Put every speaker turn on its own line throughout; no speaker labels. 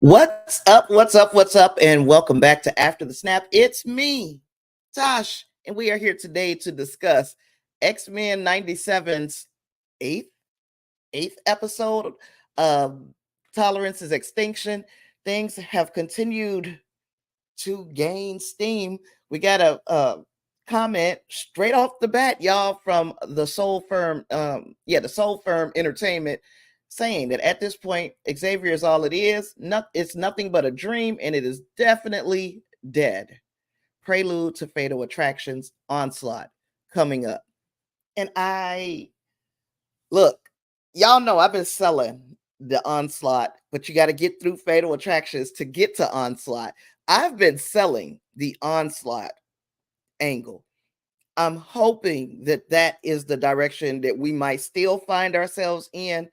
What's up? What's up? What's up? And welcome back to After the Snap. It's me, Tosh, and we are here today to discuss X-Men 97's eighth episode of Tolerance's Extinction. Things have continued to gain steam. We got a comment straight off the bat, y'all, from the Soul Firm, the Soul Firm Entertainment, saying that at this point, Xavier is all it is. It's nothing but a dream, and it is definitely dead. Prelude to Fatal Attractions Onslaught coming up. And look, y'all know I've been selling the Onslaught, but you got to get through Fatal Attractions to get to Onslaught. I've been selling the Onslaught angle. I'm hoping that is the direction that we might still find ourselves in.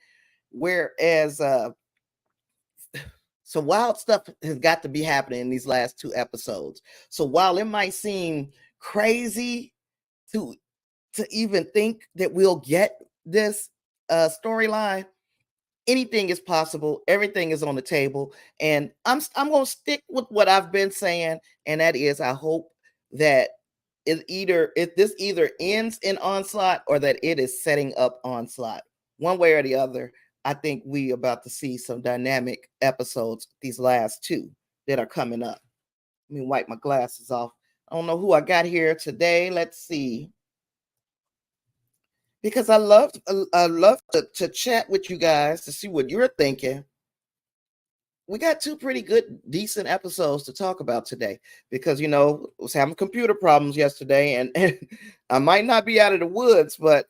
Whereas some wild stuff has got to be happening in these last two episodes. So while it might seem crazy to even think that we'll get this storyline, anything is possible. Everything is on the table, and I'm going to stick with what I've been saying, and that is I hope that this either ends in Onslaught or that it is setting up Onslaught. One way or the other, I think we about to see some dynamic episodes, these last two that are coming up. Let me wipe my glasses off. I don't know who I got here today. Let's see. Because I love to chat with you guys to see what you're thinking. We got two pretty good, decent episodes to talk about today because, I was having computer problems yesterday and I might not be out of the woods, but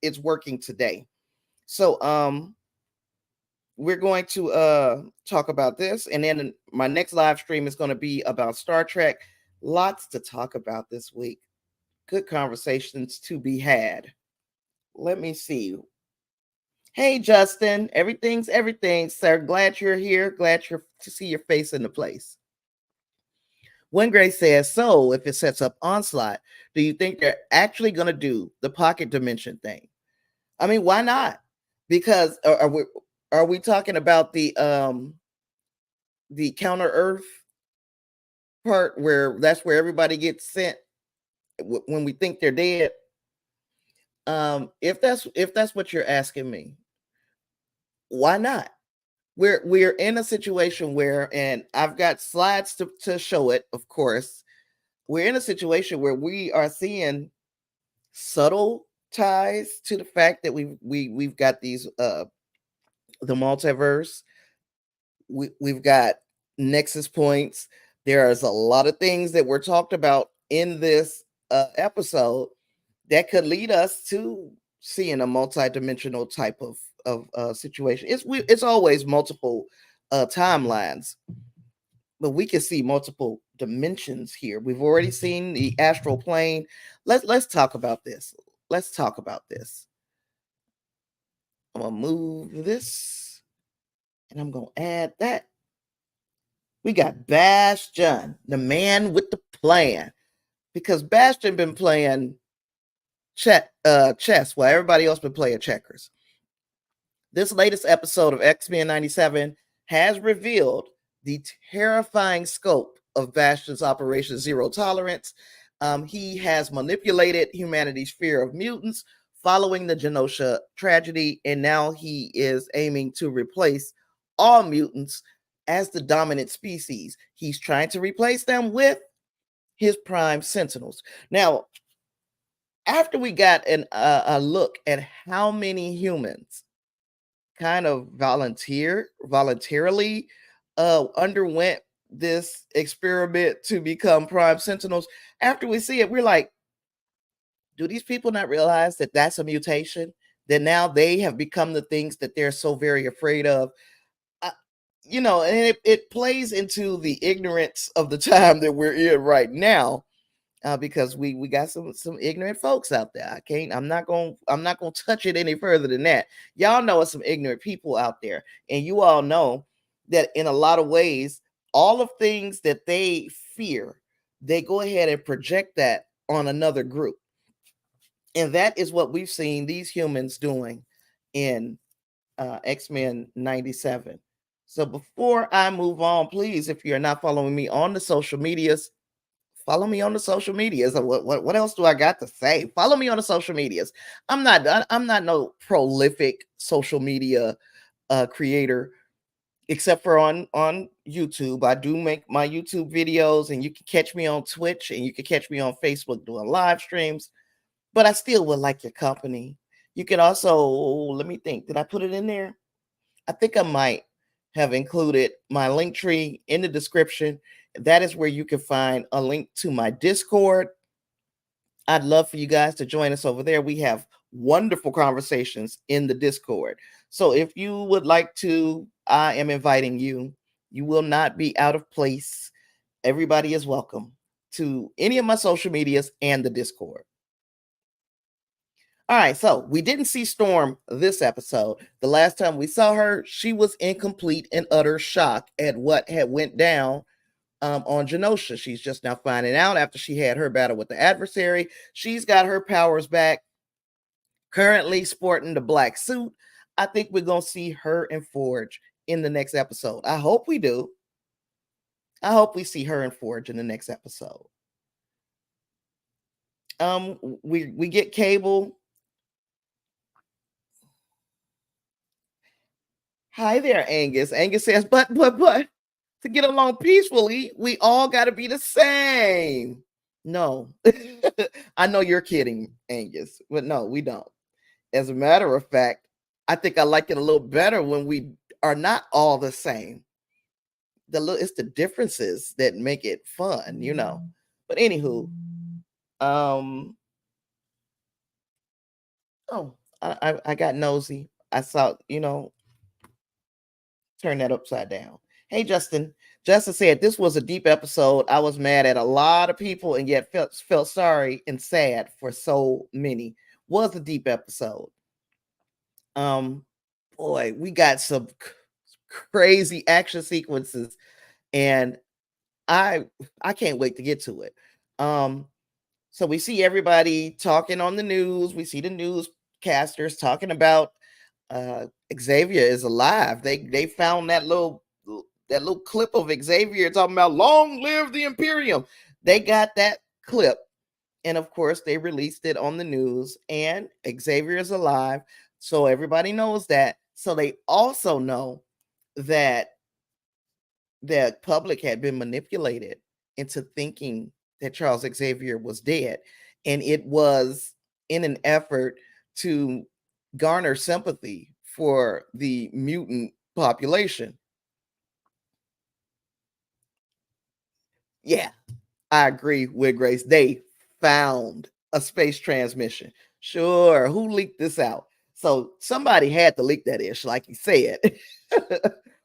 it's working today. So, we're going to talk about this, and then my next live stream is going to be about Star Trek. Lots to talk about this week. Good conversations to be had. Let me see. Hey, Justin. Everything's everything, sir. Glad you're here. Glad to see your face in the place. Wingray says, so if it sets up Onslaught, do you think they're actually going to do the pocket dimension thing? I mean, why not? Because are we talking about the Counter Earth part where that's where everybody gets sent when we think they're dead? If that's what you're asking me, why not? We're in a situation where, and I've got slides to show it, of course. We're in a situation where we are seeing subtle ties to the fact that we've got these the multiverse. We've got nexus points. There's a lot of things that were talked about in this episode that could lead us to seeing a multi-dimensional type of situation. It's always multiple timelines, but we can see multiple dimensions here. We've already seen the astral plane. Let's talk about this. Let's talk about this. I'm gonna move this, and I'm gonna add that. We got Bastion, the man with the plan, because Bastion been playing chess while everybody else been playing checkers. This latest episode of X-Men 97 has revealed the terrifying scope of Bastion's Operation Zero Tolerance. He has manipulated humanity's fear of mutants following the Genosha tragedy, and now he is aiming to replace all mutants as the dominant species. He's trying to replace them with his prime sentinels. Now, after we got a look at how many humans kind of voluntarily underwent this experiment to become prime sentinels, after we see it, we're like, do these people not realize that that's a mutation? That now they have become the things that they're so very afraid of. Uh, and it plays into the ignorance of the time that we're in right now, because we got some ignorant folks out there. I'm not gonna touch it any further than that. Y'all know it's some ignorant people out there, and you all know that in a lot of ways, all of things that they fear, they go ahead and project that on another group. And that is what we've seen these humans doing in X-Men 97. So before I move on, please, if you're not following me on the social medias, follow me on the social medias. What else do I got to say? Follow me on the social medias. I'm not no prolific social media creator, except for on YouTube. I do make my YouTube videos, and you can catch me on Twitch, and you can catch me on Facebook doing live streams. But I still would like your company. You can also, let me think, did I put it in there? I think I might have included my link tree in the description. That is where you can find a link to my Discord. I'd love for you guys to join us over there. We have wonderful conversations in the Discord. So if you would like to, I am inviting you. You will not be out of place. Everybody is welcome to any of my social medias and the Discord. All right, so we didn't see Storm this episode. The last time we saw her, she was in complete and utter shock at what had went down on Genosha. She's just now finding out after she had her battle with the adversary. She's got her powers back, currently sporting the black suit. I think we're going to see her and Forge in the next episode. I hope we do. I hope we see her and Forge in the next episode. We get Cable. Hi there, Angus. Angus says, but to get along peacefully, we all got to be the same. No, I know you're kidding, Angus, but no, we don't. As a matter of fact, I think I like it a little better when we are not all the same. It's the differences that make it fun, But anywho, oh, I got nosy. I saw, turn that upside down. Hey, Justin. Justin said this was a deep episode. I was mad at a lot of people and yet felt sorry and sad for so many. Was a deep episode. Boy, we got some crazy action sequences, and I can't wait to get to it. So we see everybody talking on the news. We see the newscasters talking about Xavier is alive. They found that little clip of Xavier talking about long live the Imperium. They got that clip, and of course they released it on the news, and Xavier is alive. So everybody knows that. So they also know that the public had been manipulated into thinking that Charles Xavier was dead, and it was in an effort to garner sympathy for the mutant population. Yeah, I agree with Grace. They found a space transmission. Sure, who leaked this out? So somebody had to leak that ish, like you said.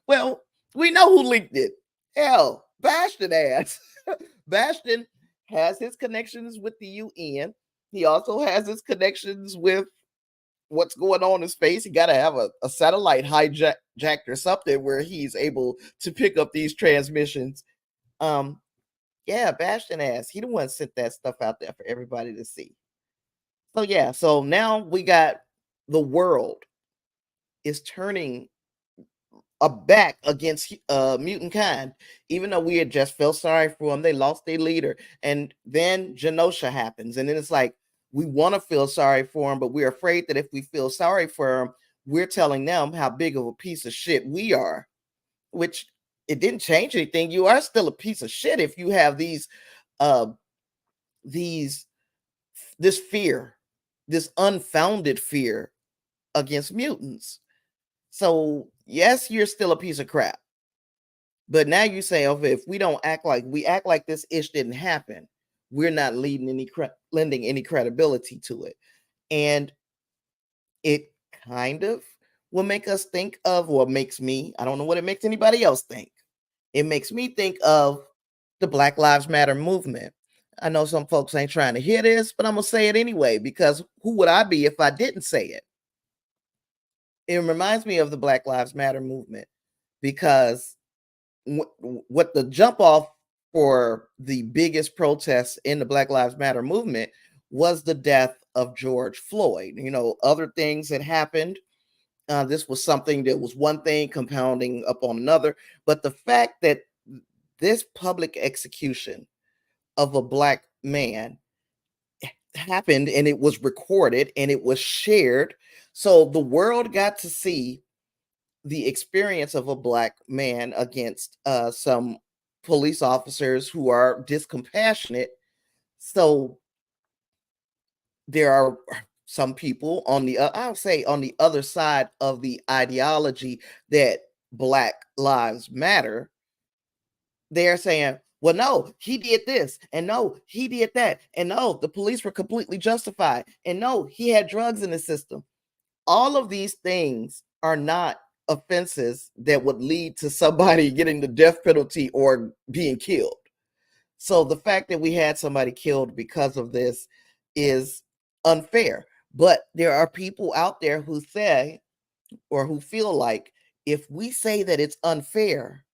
Well, we know who leaked it. Hell, Bastion ass. Bastion has his connections with the UN. He also has his connections with what's going on in space. He got to have a satellite hijacked or something where he's able to pick up these transmissions. Yeah, Bastion ass. He the one sent that stuff out there for everybody to see. So yeah, so now we got the world is turning a back against mutant kind, even though we had just felt sorry for them. They lost their leader, and then Genosha happens, and then it's like we want to feel sorry for them, but we're afraid that if we feel sorry for them, we're telling them how big of a piece of shit we are, which it didn't change anything. You are still a piece of shit if you have these these this fear, this unfounded fear against mutants. So yes, you're still a piece of crap. But now you say, okay, if we don't act like this ish didn't happen, we're not lending any credibility to it. And it kind of will make us think of, or makes me, I don't know what it makes anybody else think. It makes me think of the Black Lives Matter movement. I know some folks ain't trying to hear this, but I'm going to say it anyway, because who would I be if I didn't say it? It reminds me of the Black Lives Matter movement, because what the jump off for the biggest protests in the Black Lives Matter movement was the death of George Floyd. You know, other things had happened. This was something that was one thing compounding upon another. But the fact that this public execution of a Black man happened, and it was recorded and it was shared, so the world got to see the experience of a Black man against some police officers who are discompassionate. So there are some people on the I'll say on the other side of the ideology that Black Lives Matter. They're saying, well, no, he did this, and no, he did that, and no, the police were completely justified, and no, he had drugs in the system. All of these things are not offenses that would lead to somebody getting the death penalty or being killed. So the fact that we had somebody killed because of this is unfair. But there are people out there who say, or who feel like, if we say that it's unfair,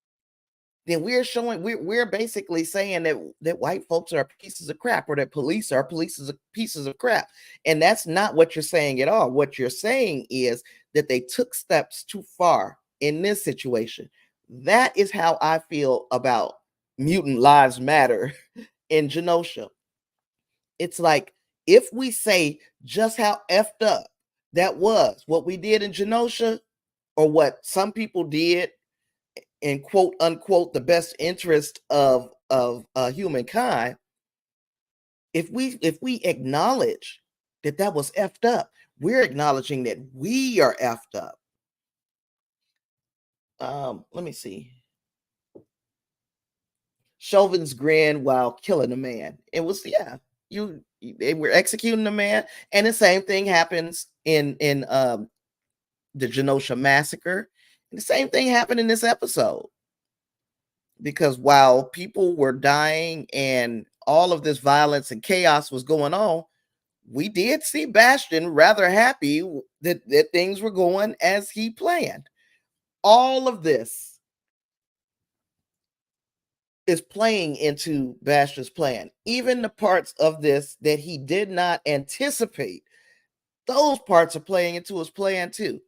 then we're basically saying that white folks are pieces of crap, or that police are pieces of crap. And that's not what you're saying at all. What you're saying is that they took steps too far in this situation. That is how I feel about Mutant Lives Matter in Genosha. It's like, if we say just how effed up that was, what we did in Genosha, or what some people did in quote unquote the best interest of humankind, if we acknowledge that that was effed up, we're acknowledging that we are effed up. Let me see. Chauvin's grin while killing a man. It was, yeah, they were executing a man, and the same thing happens in the Genosha massacre. And the same thing happened in this episode, because while people were dying and all of this violence and chaos was going on, we did see Bastion rather happy that things were going as he planned. All of this is playing into Bastion's plan. Even the parts of this that he did not anticipate, those parts are playing into his plan too.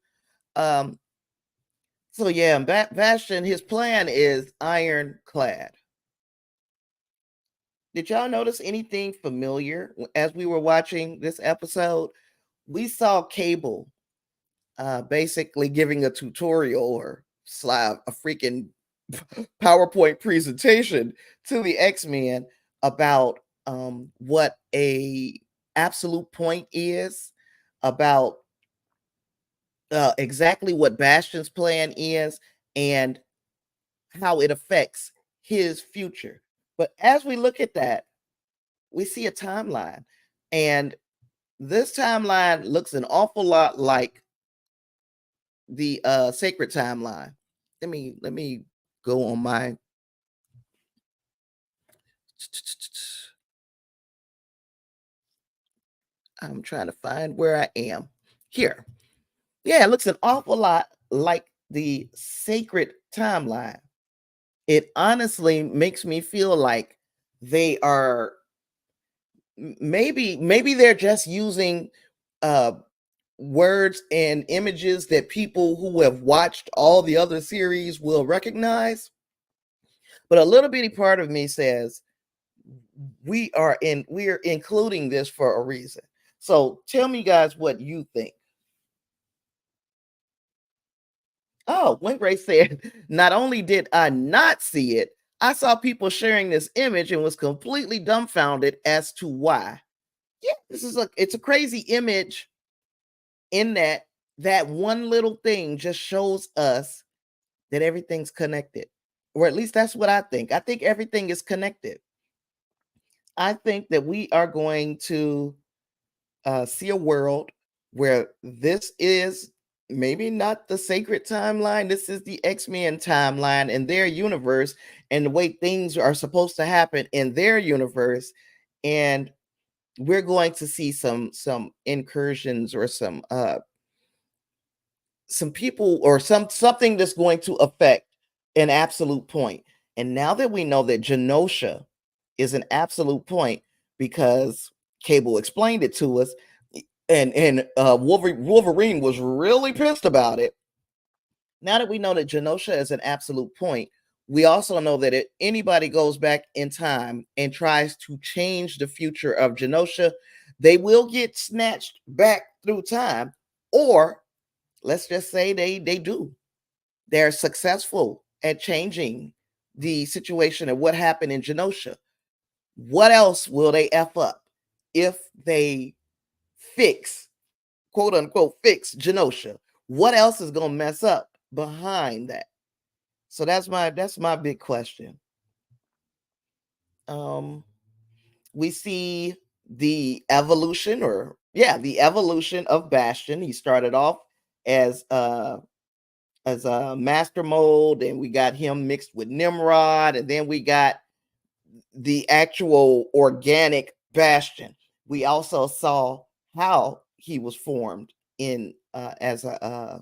So yeah, Bastion, his plan is ironclad. Did y'all notice anything familiar as we were watching this episode? We saw Cable basically giving a tutorial or slide a freaking PowerPoint presentation to the X-Men about what a absolute point is, about exactly what Bastion's plan is, and how it affects his future. But as we look at that, we see a timeline, and this timeline looks an awful lot like the sacred timeline. Let me go on my I'm trying to find where I am here. Yeah, it looks an awful lot like the sacred timeline. It honestly makes me feel like they are maybe they're just using uh words and images that people who have watched all the other series will recognize. But a little bitty part of me says we're including this for a reason. So tell me guys what you think. Oh, Wingray said, not only did I not see it, I saw people sharing this image and was completely dumbfounded as to why. Yeah, it's a crazy image in that that one little thing just shows us that everything's connected. Or at least that's what I think. I think everything is connected. I think that we are going to see a world where this is maybe not the sacred timeline. This is the X-Men timeline in their universe and the way things are supposed to happen in their universe. And we're going to see some incursions or some people or something that's going to affect an absolute point. And now that we know that Genosha is an absolute point because Cable explained it to us, and Wolverine was really pissed about it. Now that we know that Genosha is an absolute point, we also know that if anybody goes back in time and tries to change the future of Genosha, they will get snatched back through time, or let's just say they do. They're successful at changing the situation and what happened in Genosha. What else will they F up if they fix, quote unquote, fix Genosha? What else is gonna mess up behind that? So that's my big question. Um, we see the evolution, or yeah, the evolution of Bastion. He started off as a master mold, and we got him mixed with Nimrod, and then we got the actual organic Bastion. We also saw how he was formed in as a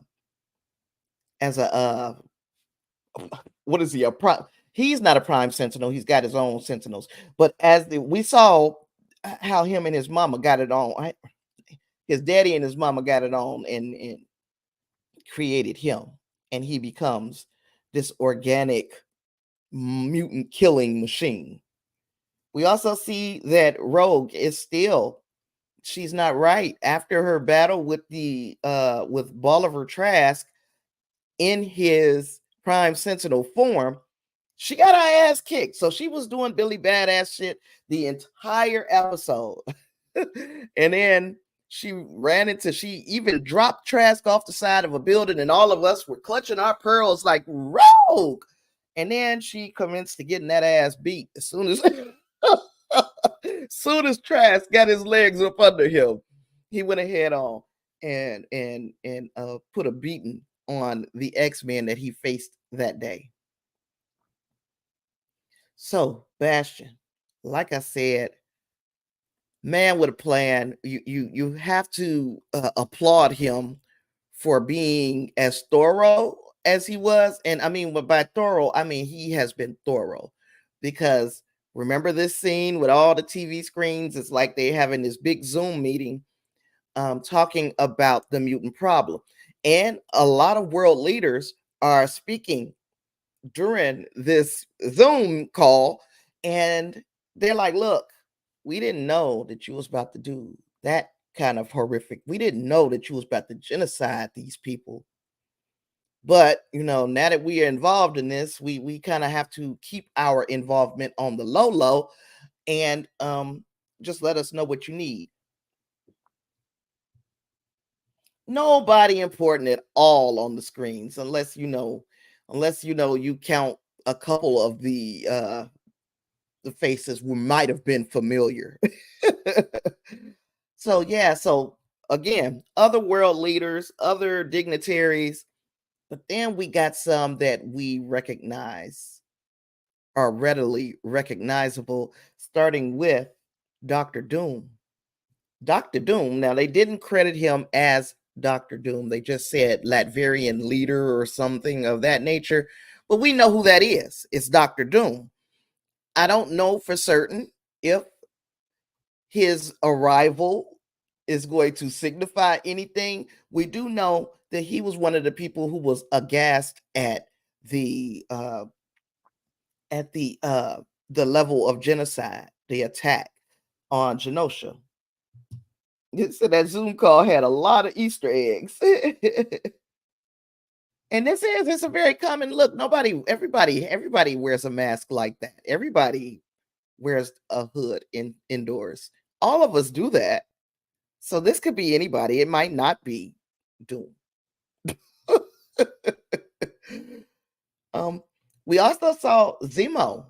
what is he, a prime? He's not a prime sentinel. He's got his own sentinels. But we saw how him and his mama got it on. His daddy and his mama got it on and created him, and he becomes this organic mutant killing machine. We also see that Rogue is still, she's not right after her battle with Bolivar Trask in his prime sentinel form. She got her ass kicked. So she was doing Billy Badass shit the entire episode. And then she even dropped Trask off the side of a building, and all of us were clutching our pearls like, Rogue. And then she commenced to getting that ass beat as soon as soon as Trask got his legs up under him. He went ahead on and put a beating on the X-Men that he faced that day. So, Bastion, like I said, man with a plan. You have to applaud him for being as thorough as he was. And I mean, by thorough, I mean he has been thorough, because remember this scene with all the TV screens? It's like they having this big Zoom meeting talking about the mutant problem. And a lot of world leaders are speaking during this Zoom call, and they're like, look, we didn't know that you was about to do that kind of horrific. We didn't know that you was about to genocide these people. But now that we are involved in this, we kind of have to keep our involvement on the low, and just let us know what you need. Nobody important at all on the screens, unless you count a couple of the faces who might have been familiar. So yeah, so again, other world leaders, other dignitaries, but then we got some that we recognize, are readily recognizable, starting with Doctor Doom. Doctor Doom, now they didn't credit him as Doctor Doom. They just said Latvian leader or something of that nature. But we know who that is. It's Doctor Doom. I don't know for certain if his arrival is going to signify anything. We do know that he was one of the people who was aghast at the level of genocide, the attack on Genosha. So that Zoom call had a lot of Easter eggs. And it's a very common look. Everybody wears a mask like that. Everybody wears a hood indoors. All of us do that. So this could be anybody. It might not be Doom. um, we also saw Zemo,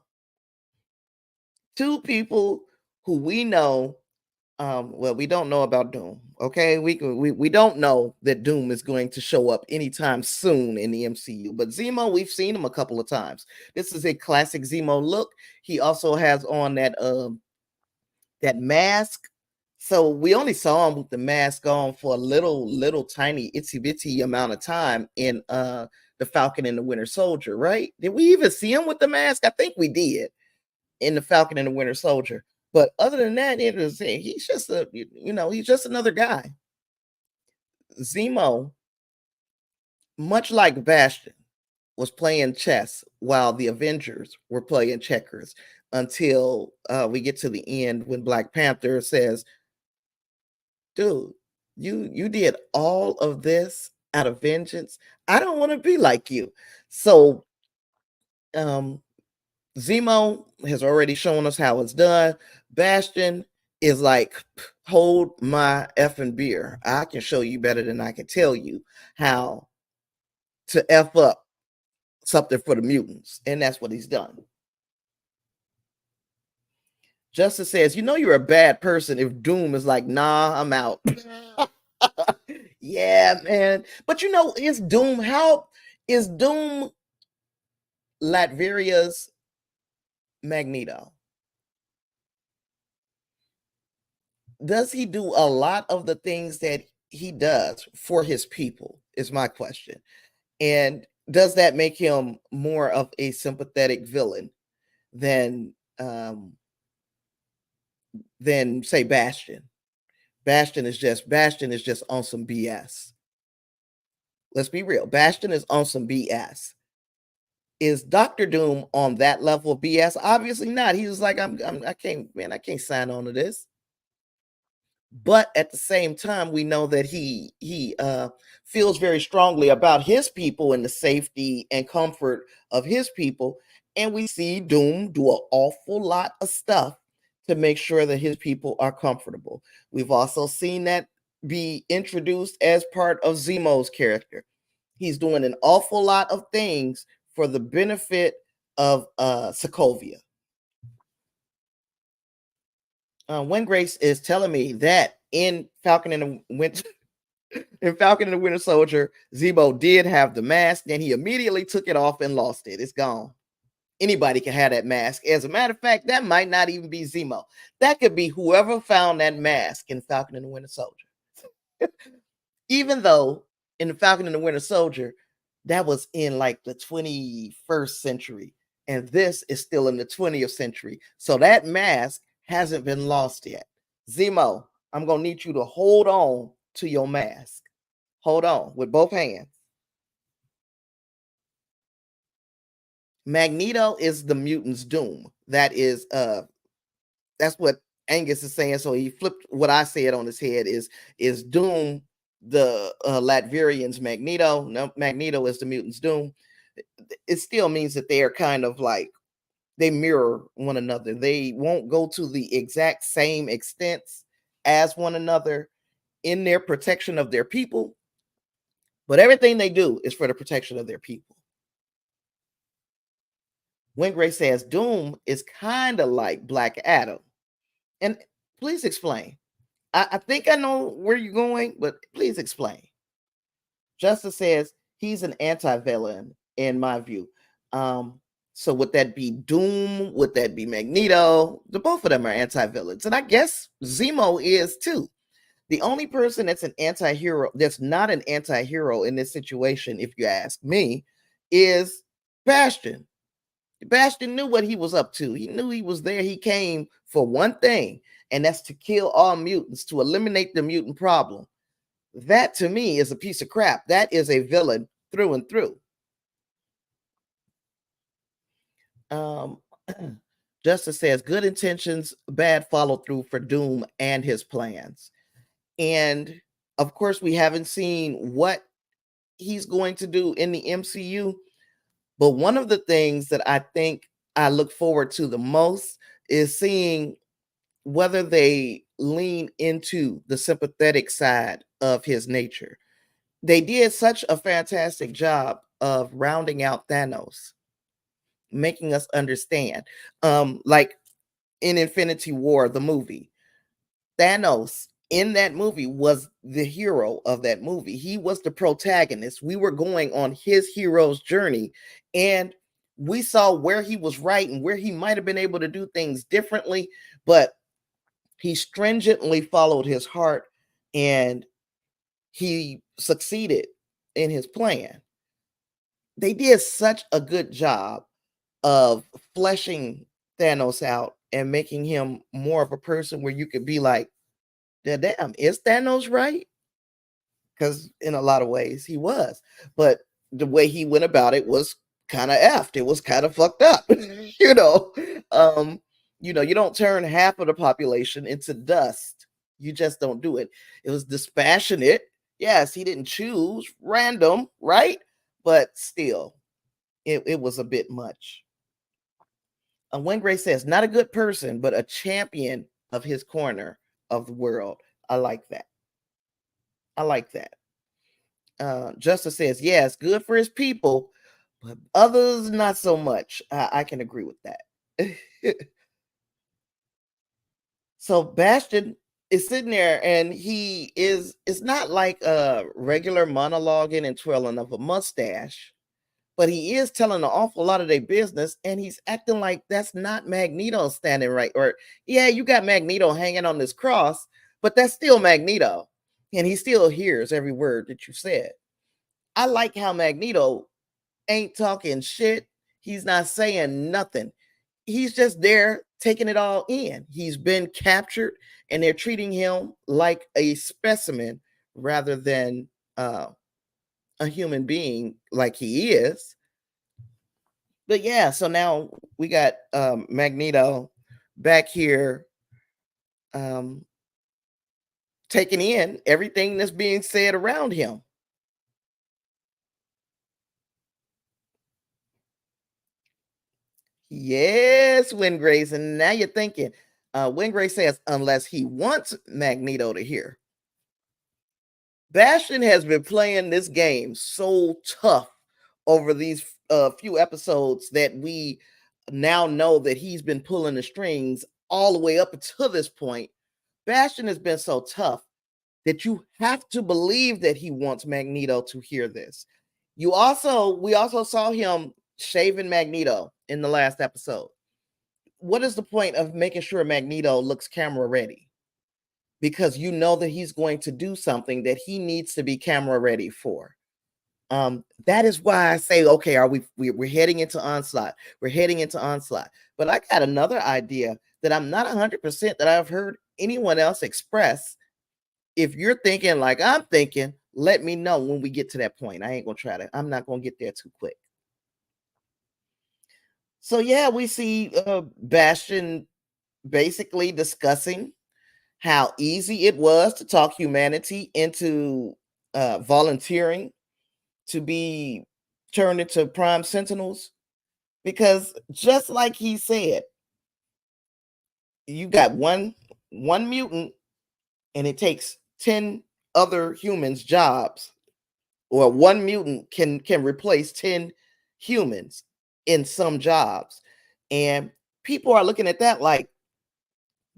two people who we know. Well, we don't know about Doom. Okay, we don't know that Doom is going to show up anytime soon in the MCU. But Zemo, we've seen him a couple of times. This is a classic Zemo look. He also has on that mask. So we only saw him with the mask on for a little tiny itsy bitsy amount of time in the Falcon and the Winter Soldier, right? Did we even see him with the mask? I think we did in the Falcon and the Winter Soldier. But other than that, he's just he's just another guy. Zemo, much like Bastion, was playing chess while the Avengers were playing checkers until we get to the end when Black Panther says, dude, you did all of this out of vengeance. I don't want to be like you. So um Zemo has already shown us how it's done. Bastion is like, hold my effing beer. I can show you better than I can tell you how to F up something for the mutants. And that's what he's done. Justice says, you're a bad person if Doom is like, nah, I'm out. Yeah, man. But is Doom Latveria's Magneto? Does he do a lot of the things that he does for his people is my question. And does that make him more of a sympathetic villain than say Bastion? Bastion is just on some BS. Let's be real. Bastion is on some BS. Is Doctor Doom on that level of BS? Obviously not. He was like, I can't sign on to this. But at the same time, we know that he feels very strongly about his people and the safety and comfort of his people. And we see Doom do an awful lot of stuff to make sure that his people are comfortable. We've also seen that be introduced as part of Zemo's character. He's doing an awful lot of things for the benefit of Sokovia. When Grace is telling me that in Falcon and the Winter Soldier, Zemo did have the mask, then he immediately took it off and lost it. It's gone. Anybody can have that mask. As a matter of fact, that might not even be Zemo. That could be whoever found that mask in Falcon and the Winter Soldier. Even though in the Falcon and the Winter Soldier, that was in like the 21st century, and this is still in the 20th century. So that mask hasn't been lost yet. Zemo, I'm going to need you to hold on to your mask. Hold on with both hands. Magneto is the mutant's doom. That's what Angus is saying. So he flipped what I said on his head is Doom the Latverian's Magneto. No, Magneto is the mutant's Doom. It still means that they are kind of like they mirror one another. They won't go to the exact same extents as one another in their protection of their people, but everything they do is for the protection of their people. Wingray says Doom is kind of like Black Adam. And please explain. I think I know where you're going, but please explain. Justice says he's an anti-villain in my view. So would that be Doom? Would that be Magneto? The both of them are anti-villains. And I guess Zemo is too. The only person that's an anti-hero, that's not an anti-hero in this situation, if you ask me, is Bastion. Bastion knew what he was up to. He knew he was there. He came for one thing, and that's to kill all mutants, to eliminate the mutant problem. That to me is a piece of crap. That is a villain through and through. Justice says good intentions, bad follow through for Doom and his plans. And of course, we haven't seen what he's going to do in the MCU. But one of the things that I think I look forward to the most is seeing whether they lean into the sympathetic side of his nature. They did such a fantastic job of rounding out Thanos, making us understand. Like in Infinity War, the movie, Thanos in that movie was the hero of that movie. He was the protagonist. We were going on his hero's journey, and we saw where he was right and where he might have been able to do things differently, but he stringently followed his heart and he succeeded in his plan. They did such a good job of fleshing Thanos out and making him more of a person where you could be like, "Yeah, damn, is Thanos right?" Because in a lot of ways he was, but the way he went about it was kind of effed. It was kind of fucked up, you know. Um, you don't turn half of the population into dust. You just don't do it. It was dispassionate. Yes, he didn't choose random, right? But still, it was a bit much. Wayne Gray says, not a good person, but a champion of his corner of the world. I like that. I like that. Justice says, yes, good for his people, but others not so much. I can agree with that. So Bastion is sitting there and it's not like a regular monologuing and twirling of a mustache, but he is telling an awful lot of their business, and he's acting like that's not Magneto standing right. Or, yeah, you got Magneto hanging on this cross, but that's still Magneto. And he still hears every word that you said. I like how Magneto ain't talking shit. He's not saying nothing. He's just there taking it all in. He's been captured, and they're treating him like a specimen rather than a human being like he is. But yeah, so now we got Magneto back here um, taking in everything that's being said around him. Yes, Wingrace. And now you're thinking, Wingrace says, unless he wants Magneto to hear. Bastion has been playing this game so tough over these few episodes that we now know that he's been pulling the strings all the way up until this point. Bastion has been so tough that you have to believe that he wants Magneto to hear this. We also saw him shaving Magneto in the last episode. What is the point of making sure Magneto looks camera ready? Because you know that he's going to do something that he needs to be camera ready for. That is why I say, okay, we're heading into onslaught. We're heading into onslaught. But I got another idea that I'm not 100% that I've heard anyone else express. If you're thinking like I'm thinking, let me know when we get to that point. I'm not gonna get there too quick. So yeah, we see Bastion basically discussing how easy it was to talk humanity into volunteering to be turned into prime sentinels, because just like he said, you got one mutant and it takes 10 other humans jobs, or one mutant can replace 10 humans in some jobs. And people are looking at that like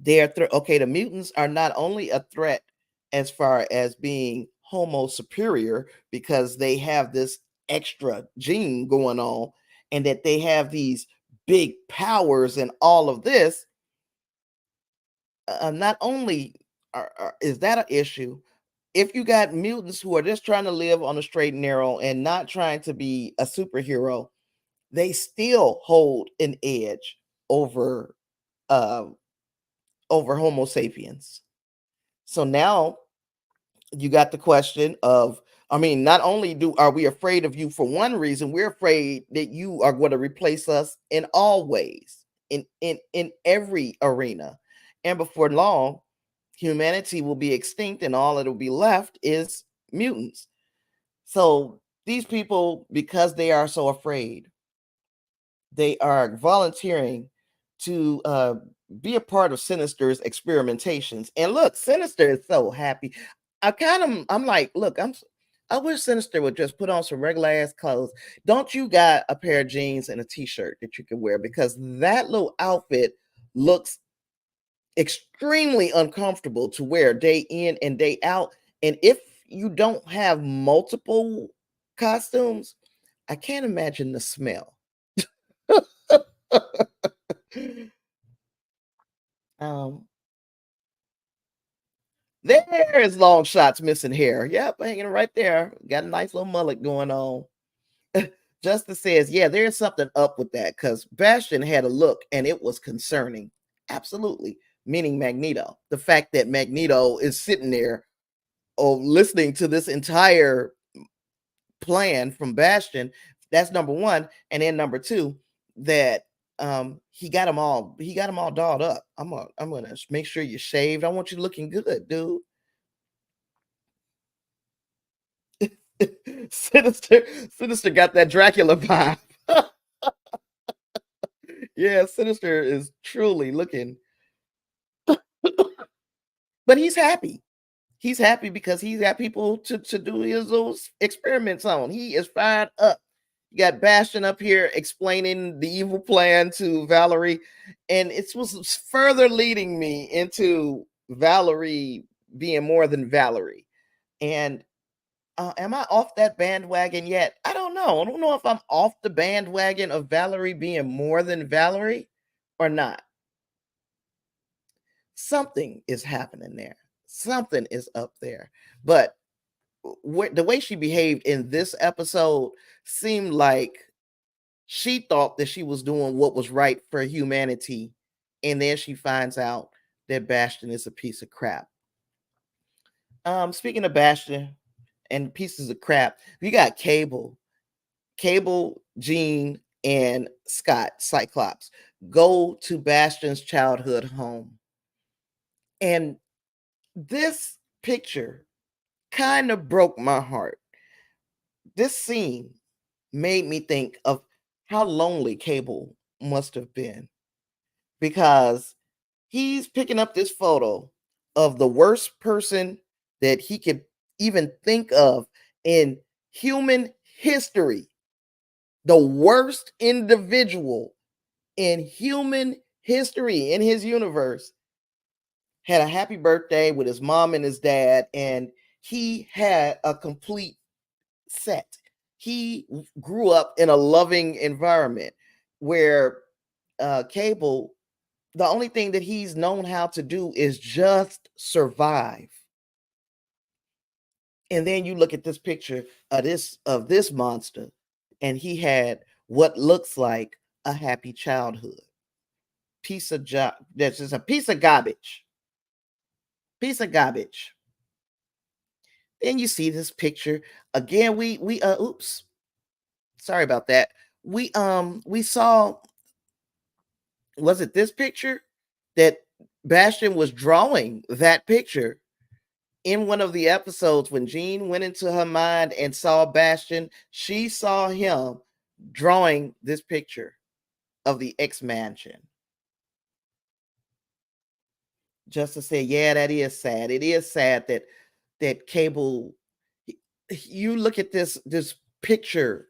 okay, the mutants are not only a threat as far as being homo superior because they have this extra gene going on, and that they have these big powers and all of this. Not only is that an issue, if you got mutants who are just trying to live on a straight and narrow and not trying to be a superhero, they still hold an edge over uh, over Homo sapiens. So now you got the question of, I mean, not only are we afraid of you for one reason, we're afraid that you are going to replace us in all ways, in every arena. And before long, humanity will be extinct and all that'll be left is mutants. So these people, because they are so afraid, they are volunteering to be a part of Sinister's experimentations. And look, Sinister is so happy. I'm like, look, I wish Sinister would just put on some regular ass clothes. Don't you got a pair of jeans and a t-shirt that you can wear? Because that little outfit looks extremely uncomfortable to wear day in and day out. And if you don't have multiple costumes, I can't imagine the smell. um, there is Long Shot's missing hair. Yep, hanging right there. Got a nice little mullet going on. Justice says, yeah, there's something up with that because Bastion had a look and it was concerning. Absolutely. Meaning Magneto. The fact that Magneto is sitting there listening to this entire plan from Bastion. That's number one. And then number two, that he got them all dolled up. I'm gonna make sure you're shaved. I want you looking good, dude. Sinister got that Dracula vibe. Yeah, Sinister is truly looking, but he's happy. He's happy because he's got people to do his little experiments on. He is fired up. You got Bastion up here explaining the evil plan to Valerie, and it was further leading me into Valerie being more than Valerie. And am I off that bandwagon yet? I don't know. I don't know if I'm off the bandwagon of Valerie being more than Valerie or not. Something is happening there. Something is up there. But the way she behaved in this episode seemed like she thought that she was doing what was right for humanity. And then she finds out that Bastion is a piece of crap. Speaking of Bastion and pieces of crap, we got Cable, Jean, and Scott Cyclops go to Bastion's childhood home. And this picture kind of broke my heart. This scene made me think of how lonely Cable must have been because he's picking up this photo of the worst person that he could even think of in human history. The worst individual in human history in his universe had a happy birthday with his mom and his dad, and he had a complete set. He grew up in a loving environment where Cable, the only thing that he's known how to do is just survive. And then you look at this picture of this monster, and he had what looks like a happy childhood. Piece of job that's just a piece of garbage. Piece of garbage. Then you see this picture again. We oops, sorry about that. We saw, was it this picture that Bastion was drawing that picture in one of the episodes when Jean went into her mind and saw Bastion, she saw him drawing this picture of the X Mansion. Just to say, yeah, that is sad. It is sad that Cable. You look at this picture,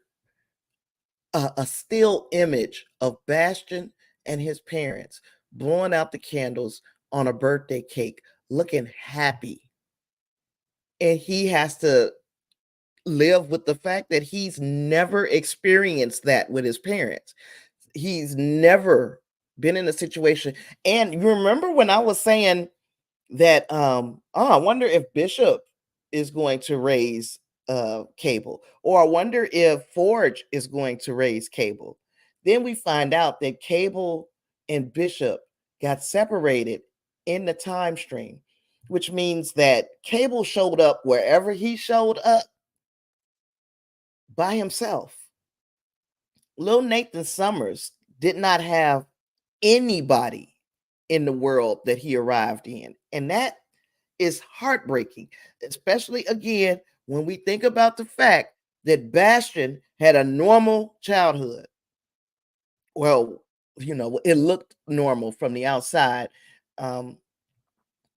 a still image of Bastion and his parents blowing out the candles on a birthday cake, looking happy, and he has to live with the fact that he's never experienced that with his parents. He's never been in a situation. And you remember when I was saying that I wonder if Bishop is going to raise Cable, or I wonder if Forge is going to raise Cable. Then we find out that Cable and Bishop got separated in the time stream, which means that Cable showed up wherever he showed up by himself. Lil Nathan Summers did not have anybody in the world that he arrived in. And that is heartbreaking, especially again when we think about the fact that Bastion had a normal childhood. Well, it looked normal from the outside. Um,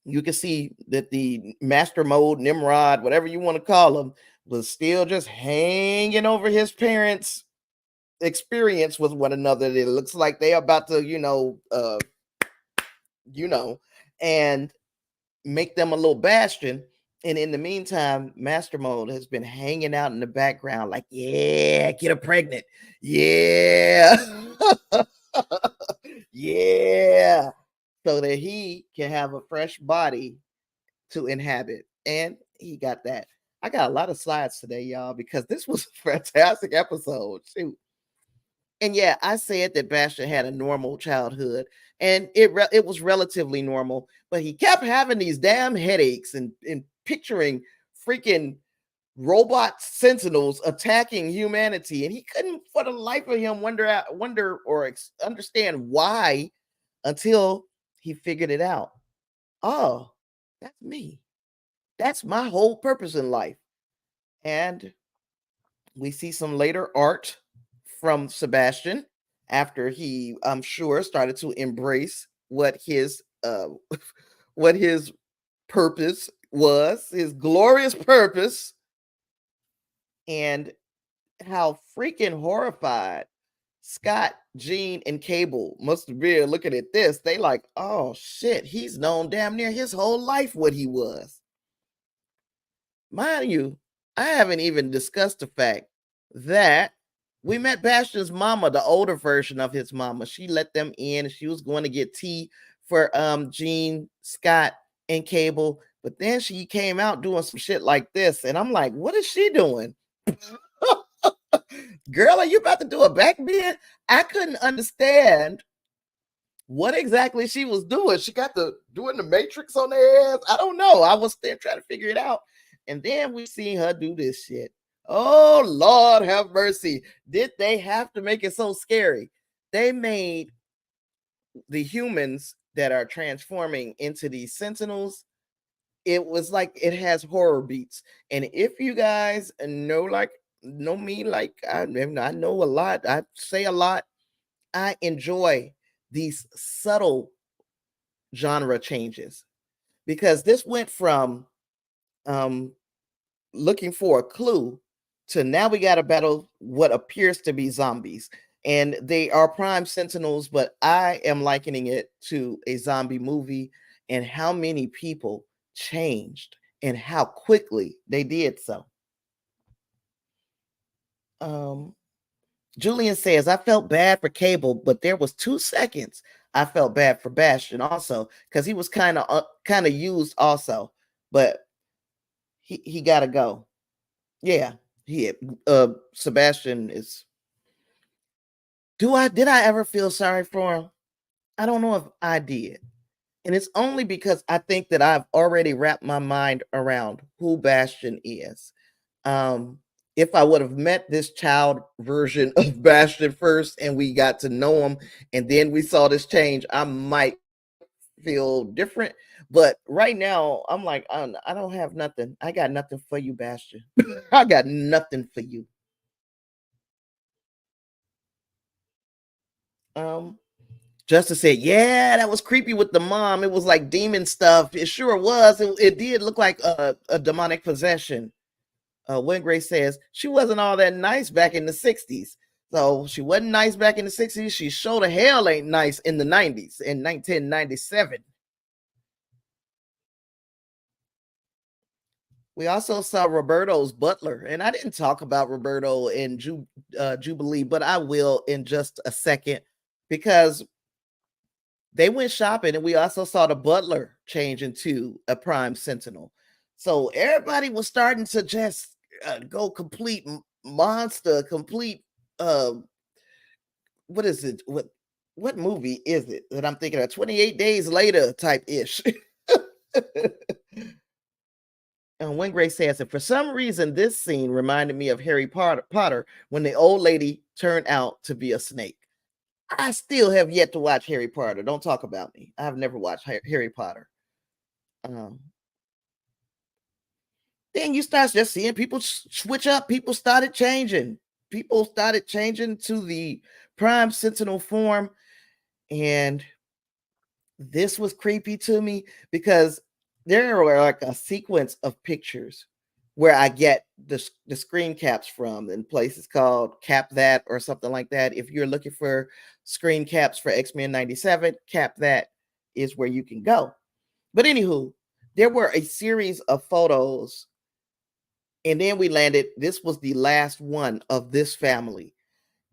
you can see that the master mode, Nimrod, whatever you want to call him, was still just hanging over his parents' experience with one another. It looks like they are about to, you know, and make them a little bastion. And in the meantime, Master Mode has been hanging out in the background, like, yeah, get her pregnant. Yeah. Yeah. So that he can have a fresh body to inhabit. And he got that. I got a lot of slides today, y'all, because this was a fantastic episode. Shoot. And yeah, I said that Bastion had a normal childhood, and it was relatively normal, but he kept having these damn headaches and picturing freaking robot sentinels attacking humanity, and he couldn't for the life of him wonder or understand why until he figured it out. Oh, that's me. That's my whole purpose in life. And we see some later art from Sebastian after he, I'm sure, started to embrace what his what his purpose was, his glorious purpose, and how freaking horrified Scott, Jean, and Cable must have been looking at this. They like, oh shit, he's known damn near his whole life what he was. Mind you, I haven't even discussed the fact that we met Bastion's mama, the older version of his mama. She let them in. She was going to get tea for Jean, Scott, and Cable. But then she came out doing some shit like this. And I'm like, what is she doing? Girl, are you about to do a back bend? I couldn't understand what exactly she was doing. She got the doing the matrix on their ass. I don't know. I was still trying to figure it out. And then we see her do this shit. Oh Lord have mercy. Did they have to make it so scary? They made the humans that are transforming into these sentinels. It was like it has horror beats. And if you guys know me, like I know a lot, I say a lot. I enjoy these subtle genre changes because this went from um looking for a clue to now we got to battle what appears to be zombies, and they are prime sentinels, but I am likening it to a zombie movie and how many people changed and how quickly they did so. um Julian says, I felt bad for Cable, but there was 2 seconds I felt bad for Bastion also because he was kind of used also, but he got to go. Yeah, he Sebastian is. Did I ever feel sorry for him? I don't know if I did, and it's only because I think that I've already wrapped my mind around who Bastion is. Um, if I would have met this child version of Bastion first and we got to know him and then we saw this change, I might feel different. But right now, I'm like, I don't have nothing. I got nothing for you, Bastion. I got nothing for you. Um, Justice said, yeah, that was creepy with the mom. It was like demon stuff. It sure was. It did look like a demonic possession. Wingray says she wasn't all that nice back in the 60s. So she wasn't nice back in the 60s. She sure the hell ain't nice in the 90s, in 1997. We also saw Roberto's butler, and I didn't talk about Roberto in Jubilee, but I will in just a second because they went shopping, and we also saw the butler change into a prime sentinel. So everybody was starting to just go complete monster, complete. What is it? What movie is it that I'm thinking of? 28 Days Later type ish. And Wingray says, and for some reason, this scene reminded me of Harry Potter when the old lady turned out to be a snake. I still have yet to watch Harry Potter. Don't talk about me. I've never watched Harry Potter. Um, Then you start just seeing people switch up. People started changing. People started changing to the Prime Sentinel form. And this was creepy to me because there were like a sequence of pictures where I get the screen caps from in places called Cap That or something like that. If you're looking for screen caps for X-Men 97, Cap That is where you can go. But anywho, there were a series of photos, and then we landed. This was the last one of this family.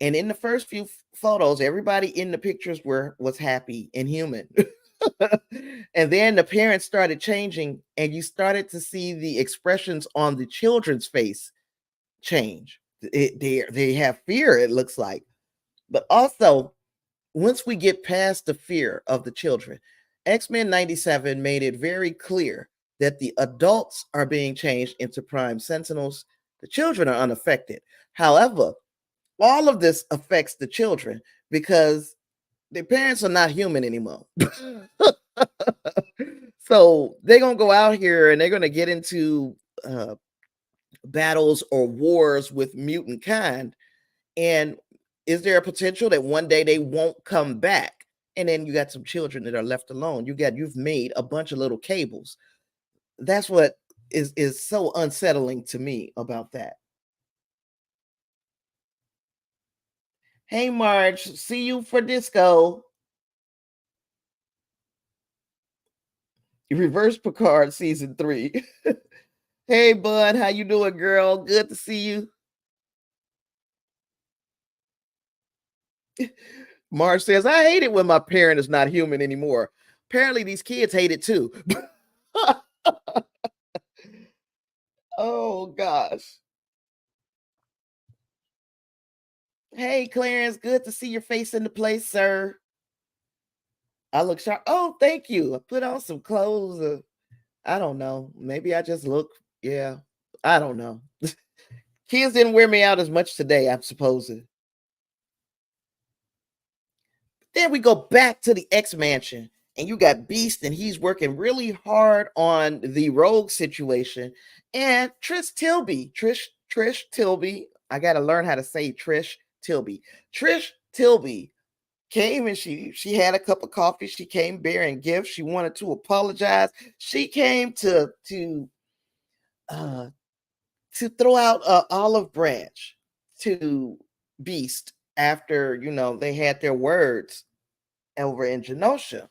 And in the first few photos, everybody in the pictures was happy and human. And then the parents started changing, and you started to see the expressions on the children's face change. They have fear, it looks like. But also, once we get past the fear of the children, X-Men 97 made it very clear that the adults are being changed into Prime Sentinels. The children are unaffected. However, all of this affects the children because their parents are not human anymore. So they're gonna go out here and they're gonna get into battles or wars with mutant kind. And is there a potential that one day they won't come back? And then you got some children that are left alone. You've made a bunch of little cables. That's what is so unsettling to me about that. Hey Marge, see you for disco. Reverse Picard season 3. Hey bud, how you doing, girl? Good to see you. Marge says, I hate it when my parent is not human anymore. Apparently, these kids hate it too. Oh gosh. Hey Clarence, good to see your face in the place, sir. I look sharp. Oh, thank you. I put on some clothes. I don't know. Maybe I just look, yeah. I don't know. Kids didn't wear me out as much today, I'm supposing. Then we go back to the X Mansion, and you got Beast, and he's working really hard on the Rogue situation. And Trish Tilby. I got to learn how to say Trish Tilby. Trish Tilby came and she had a cup of coffee. She came bearing gifts. She wanted to apologize. She came uh, to throw out an olive branch to Beast after they had their words over in Genosha.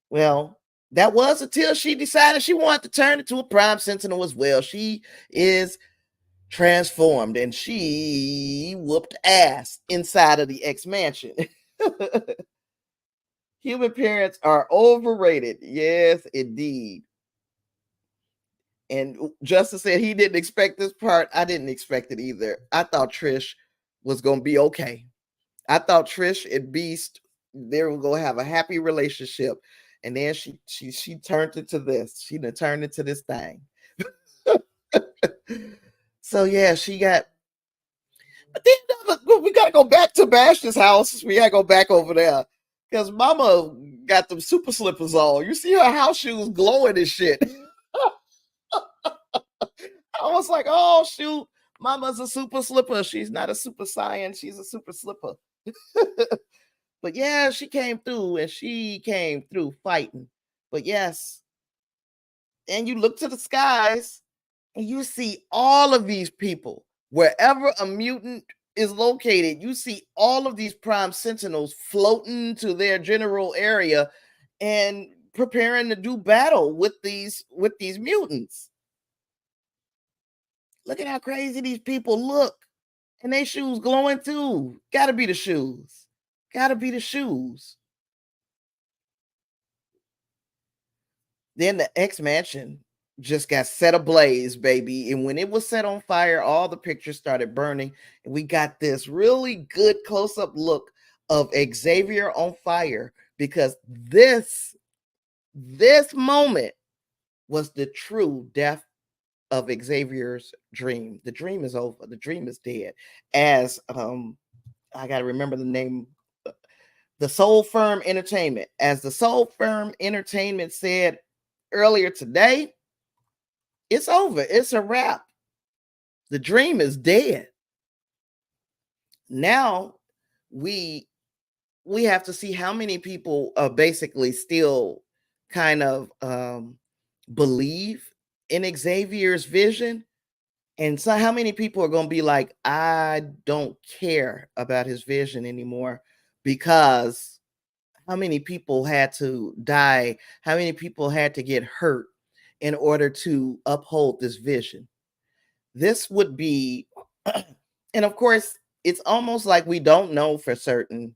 Well, that was until she decided she wanted to turn into a Prime Sentinel as well. She is transformed and she whooped ass inside of the X Mansion. Human parents are overrated. Yes, indeed. And Justice said he didn't expect this part. I didn't expect it either. I thought Trish was going to be okay. I thought Trish and Beast, they were going to have a happy relationship. And then she turned into this. She done turned into this thing. So yeah, she got. But then we gotta go back to Bash's house. We gotta go back over there because Mama got them super slippers on. You see her house shoes glowing and shit. I was like, oh shoot, Mama's a super slipper. She's not a super saiyan. She's a super slipper. But yeah, she came through and she came through fighting. But yes, and you look to the skies and you see all of these people. Wherever a mutant is located, you see all of these Prime Sentinels floating to their general area and preparing to do battle with these mutants. Look at how crazy these people look. And their shoes glowing too. Gotta be the shoes. Gotta be the shoes. Then the X Mansion just got set ablaze, baby. And when it was set on fire, all the pictures started burning. And we got this really good close up look of Xavier on fire because this moment was the true death of Xavier's dream. The dream is over. The dream is dead. As I got to remember the name, the Soul Firm Entertainment. As the Soul Firm Entertainment said earlier today, It's over. It's a wrap. The dream is dead. Now we we have to see how many people basically still kind of believe in Xavier's vision, and so how many people are going to be like, I don't care about his vision anymore, because how many people had to die, how many people had to get hurt in order to uphold this vision. This would be and of course it's almost like we don't know for certain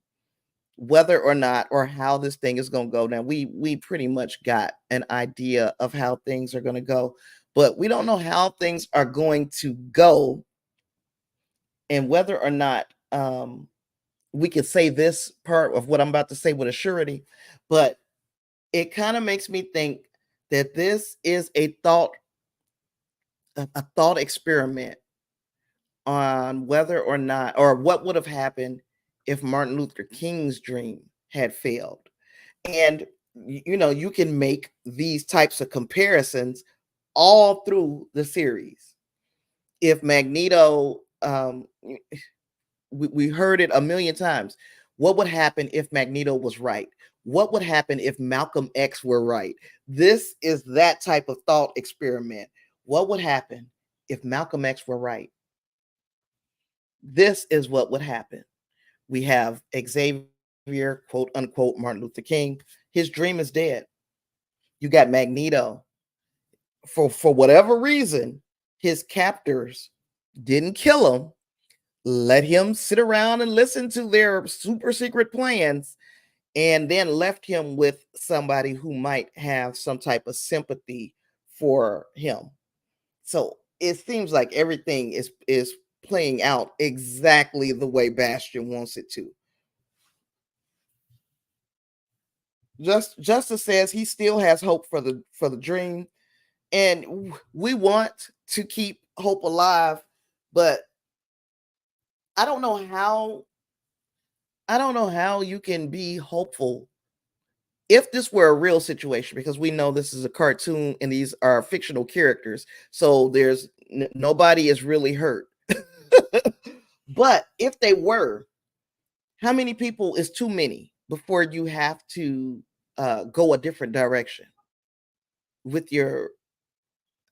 whether or not or how this thing is going to go. Now we pretty much got an idea of how things are going to go, but we don't know how things are going to go, and whether or not we can say this part of what I'm about to say with a surety. But it kind of makes me think that this is a thought experiment on whether or not, or what would have happened if Martin Luther King's dream had failed. And you know, you can make these types of comparisons all through the series. If Magneto, we heard it a million times. What would happen if Magneto was right? What would happen if Malcolm X were right? This is that type of thought experiment. What would happen if Malcolm X were right? This is what would happen. We have Xavier, quote unquote, Martin Luther King. His dream is dead. You got Magneto. For whatever reason, his captors didn't kill him, let him sit around and listen to their super secret plans, and then left him with somebody who might have some type of sympathy for him. So it seems like everything is playing out exactly the way Bastion wants it to. Justice says he still has hope for the dream, and we want to keep hope alive, but I don't know how you can be hopeful if this were a real situation, because we know this is a cartoon and these are fictional characters, so there's nobody is really hurt. But if they were, how many people is too many before you have to go a different direction with your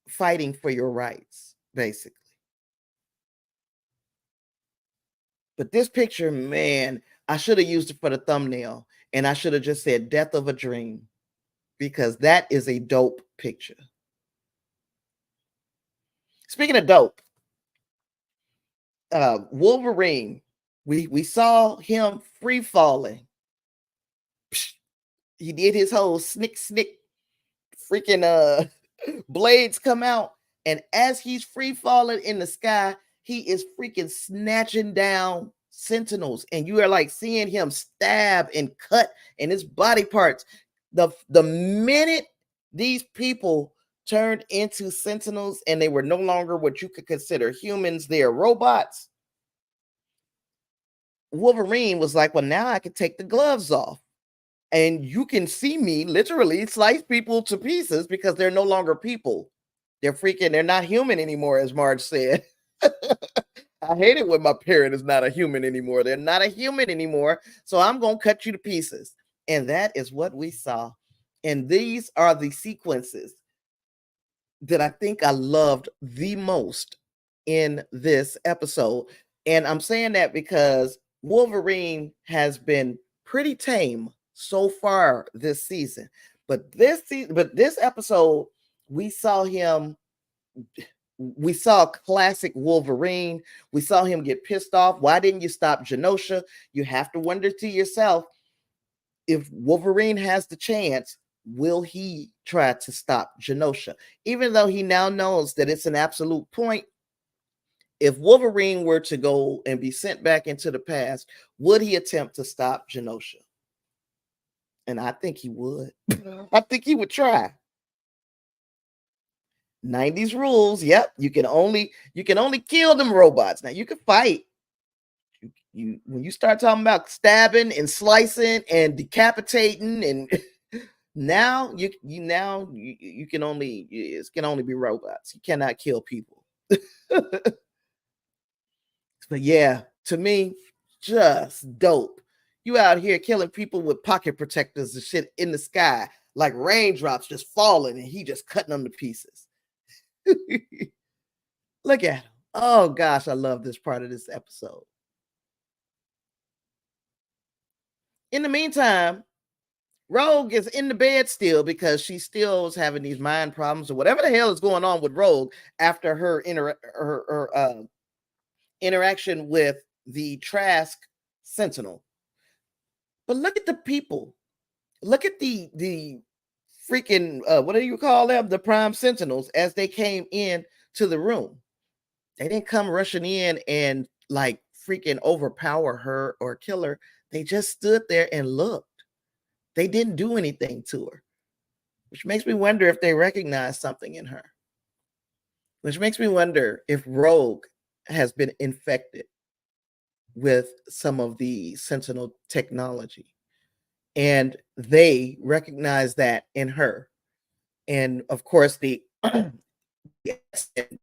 fighting for your rights, basically? But this picture, man, I should have used it for the thumbnail, and I should have just said Death of a Dream, because that is a dope picture. Speaking of dope, Wolverine, we saw him free falling. He did his whole snick freaking blades come out, and as he's free falling in the sky, he is freaking snatching down sentinels, and you are like seeing him stab and cut in his body parts. The minute these people turned into sentinels and they were no longer what you could consider humans, they are robots, Wolverine was like, well, now I can take the gloves off and you can see me literally slice people to pieces, because they're no longer people. They're not human anymore, as Marge said. I hate it when my parent is not a human anymore. They're not a human anymore. So I'm going to cut you to pieces. And that is what we saw. And these are the sequences that I think I loved the most in this episode. And I'm saying that because Wolverine has been pretty tame so far this season. But this episode, we saw him. We saw classic Wolverine. We saw him get pissed off. Why didn't you stop Genosha? You have to wonder to yourself, if Wolverine has the chance, will he try to stop Genosha? Even though he now knows that it's an absolute point, if Wolverine were to go and be sent back into the past, would he attempt to stop Genosha? And I think he would. I think he would try. 90s rules. Yep, you can only kill them robots. Now you can fight. You when you start talking about stabbing and slicing and decapitating and Now you can only it can only be robots. You cannot kill people. But yeah, to me, just dope. You out here killing people with pocket protectors and shit in the sky, like raindrops just falling, and he just cutting them to pieces. Look at him. Oh gosh, I love this part of this episode. In the meantime, Rogue is in the bed still because she still is having these mind problems or whatever the hell is going on with Rogue after her interaction with the Trask Sentinel. But look at the people. Look at the freaking what do you call them? The Prime Sentinels as they came in to the room. They didn't come rushing in and like freaking overpower her or kill her. They just stood there and looked. They didn't do anything to her, which makes me wonder if they recognize something in her. Which makes me wonder if Rogue has been infected with some of the Sentinel technology. And they recognize that in her. And of course, the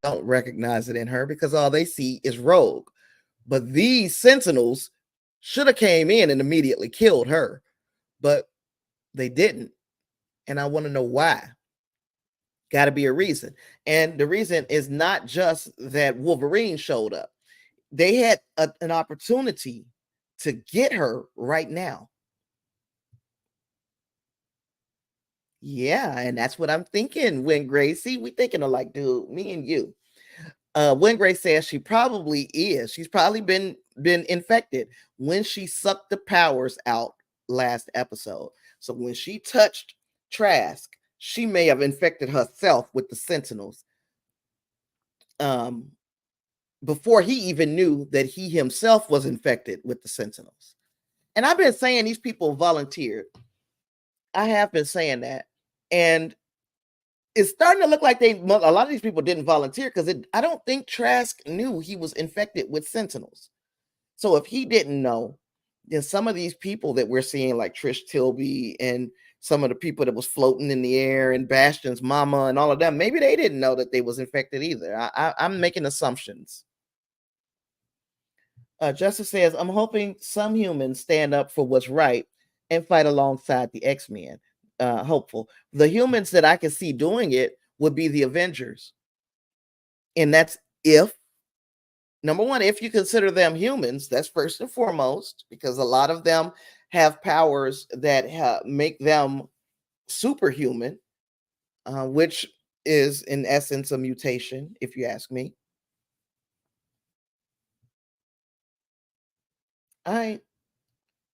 don't recognize it in her because all they see is Rogue. But these Sentinels should have came in and immediately killed her, but they didn't. And I want to know why. Got to be a reason. And the reason is not just that Wolverine showed up. They had an opportunity to get her right now. Yeah, and that's what I'm thinking, Win Grace. See, we thinking alike, dude, me and you. Win Grace says she probably is. She's probably been infected when she sucked the powers out last episode. So when she touched Trask, she may have infected herself with the Sentinels. Before he even knew that he himself was infected with the Sentinels. And I've been saying these people volunteered. I have been saying that. And it's starting to look like a lot of these people didn't volunteer because I don't think Trask knew he was infected with Sentinels. So if he didn't know, then some of these people that we're seeing, like Trish Tilby and some of the people that was floating in the air and Bastion's mama and all of them, maybe they didn't know that they was infected either. I'm making assumptions. Justice says, I'm hoping some humans stand up for what's right and fight alongside the X-Men. Hopeful. The humans that I can see doing it would be the Avengers. And that's if, number one, if you consider them humans, that's first and foremost, because a lot of them have powers that make them superhuman, which is in essence a mutation, if you ask me.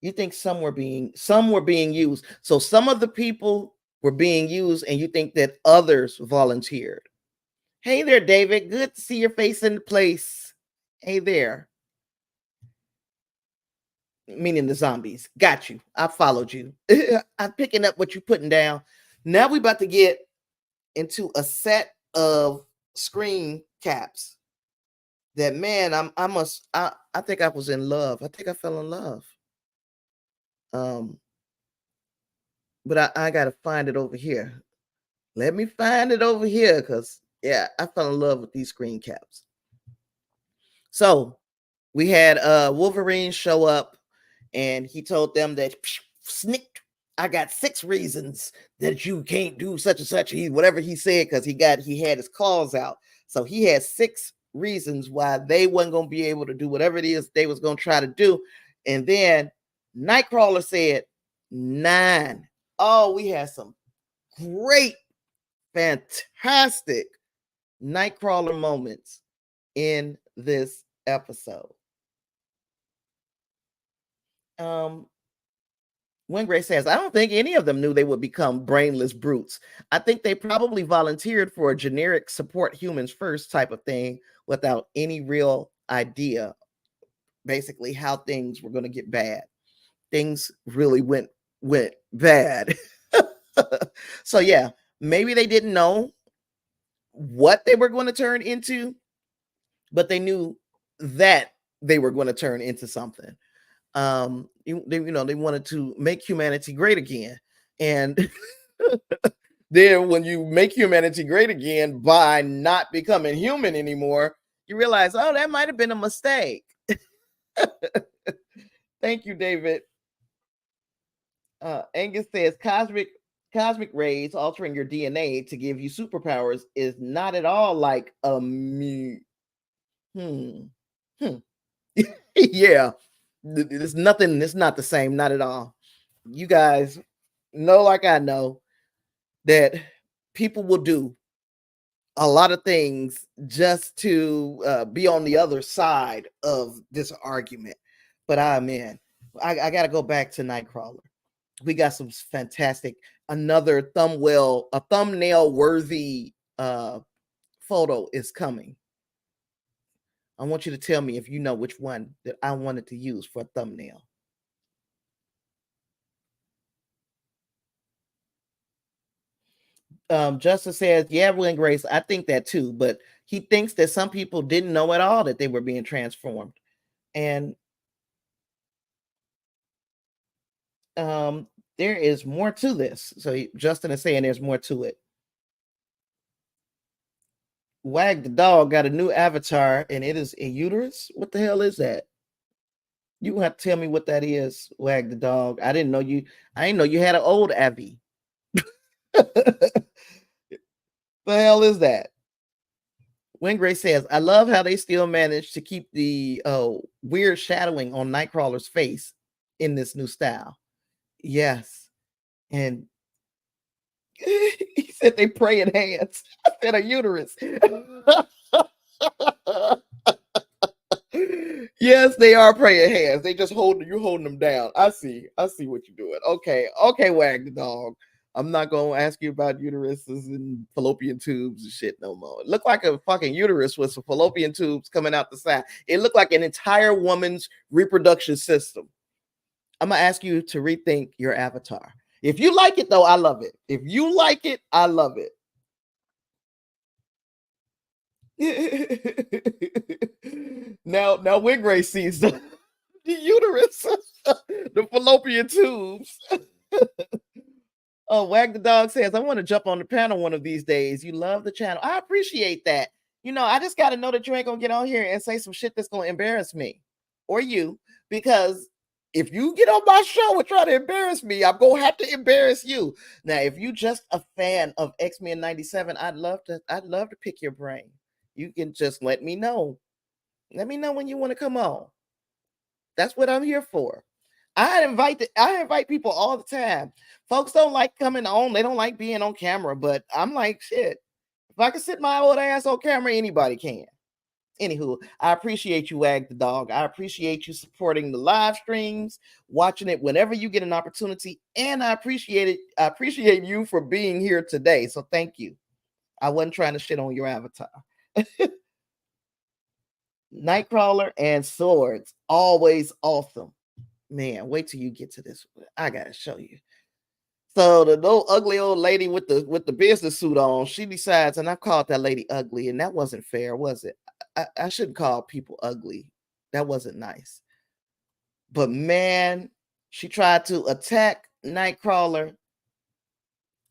You think some were being used. So some of the people were being used, and you think that others volunteered. Hey there, David. Good to see your face in the place. Hey there. Meaning the zombies. Got you. I followed you. I'm picking up what you're putting down. Now we about to get into a set of screen caps that, man, I think I was in love. I think I fell in love. But I gotta find it over here. Let me find it over here, because yeah, I fell in love with these screen caps. So we had Wolverine show up, and he told them that snick, I got 6 reasons that you can't do such and such. Whatever he said, because he had his calls out. So he had 6 reasons why they wasn't gonna be able to do whatever it is they was gonna try to do. And then Nightcrawler said 9. Oh, we had some great, fantastic Nightcrawler moments in this episode. Wingray says, I don't think any of them knew they would become brainless brutes. I think they probably volunteered for a generic support humans first type of thing without any real idea, basically, how things were going to get bad. Things really went bad. So yeah, maybe they didn't know what they were going to turn into, but they knew that they were going to turn into something. They wanted to make humanity great again, and Then when you make humanity great again by not becoming human anymore, you realize, oh, that might have been a mistake. Thank you, David. Angus says cosmic rays altering your DNA to give you superpowers is not at all like a yeah. It's nothing, it's not the same, not at all. You guys know, like I know, that people will do a lot of things just to be on the other side of this argument. But man, I got to go back to Nightcrawler. We got some fantastic, another thumbnail worthy photo is coming. I want you to tell me if you know which one that I wanted to use for a thumbnail. Justice says, yeah, Will Grace, I think that too, but he thinks that some people didn't know at all that they were being transformed. And there is more to this. So Justin is saying there's more to it. Wag the dog got a new avatar and it is a uterus. What the hell is that? You have to tell me what that is, Wag the dog. I didn't know you had an old Abby. The hell is that? Wingray says, I love how they still managed to keep the weird shadowing on Nightcrawler's face in this new style. Yes. And he said they pray in hands. I said a uterus. Yes, they are praying hands. They just you're holding them down. I see what you're doing. Okay, Wag the dog. I'm not gonna ask you about uteruses and fallopian tubes and shit no more. It looked like a fucking uterus with some fallopian tubes coming out the side. It looked like an entire woman's reproduction system. I'm gonna ask you to rethink your avatar. If you like it though, I love it. If you like it, I love it. now Wingray sees the uterus, the fallopian tubes. Oh, Wag the dog says, I want to jump on the panel one of these days. You love the channel. I appreciate that. I just got to know that you ain't gonna get on here and say some shit that's gonna embarrass me or you, because if you get on my show and try to embarrass me, I'm gonna have to embarrass you. Now, if you just a fan of X-Men 97, I'd love to pick your brain. You can just let me know. Let me know when you want to come on. That's what I'm here for. I invite people all the time. Folks don't like coming on. They don't like being on camera, but I'm like, shit. If I can sit my old ass on camera, anybody can. Anywho, I appreciate you, Wag the dog. I appreciate you supporting the live streams, watching it whenever you get an opportunity, and I appreciate it. I appreciate you for being here today. So thank you. I wasn't trying to shit on your avatar. Nightcrawler and swords, always awesome. Man, wait till you get to this. I gotta show you. So the little ugly old lady with the business suit on, she decides, and I called that lady ugly, and that wasn't fair, was it? I shouldn't call people ugly. That wasn't nice. But man, she tried to attack Nightcrawler,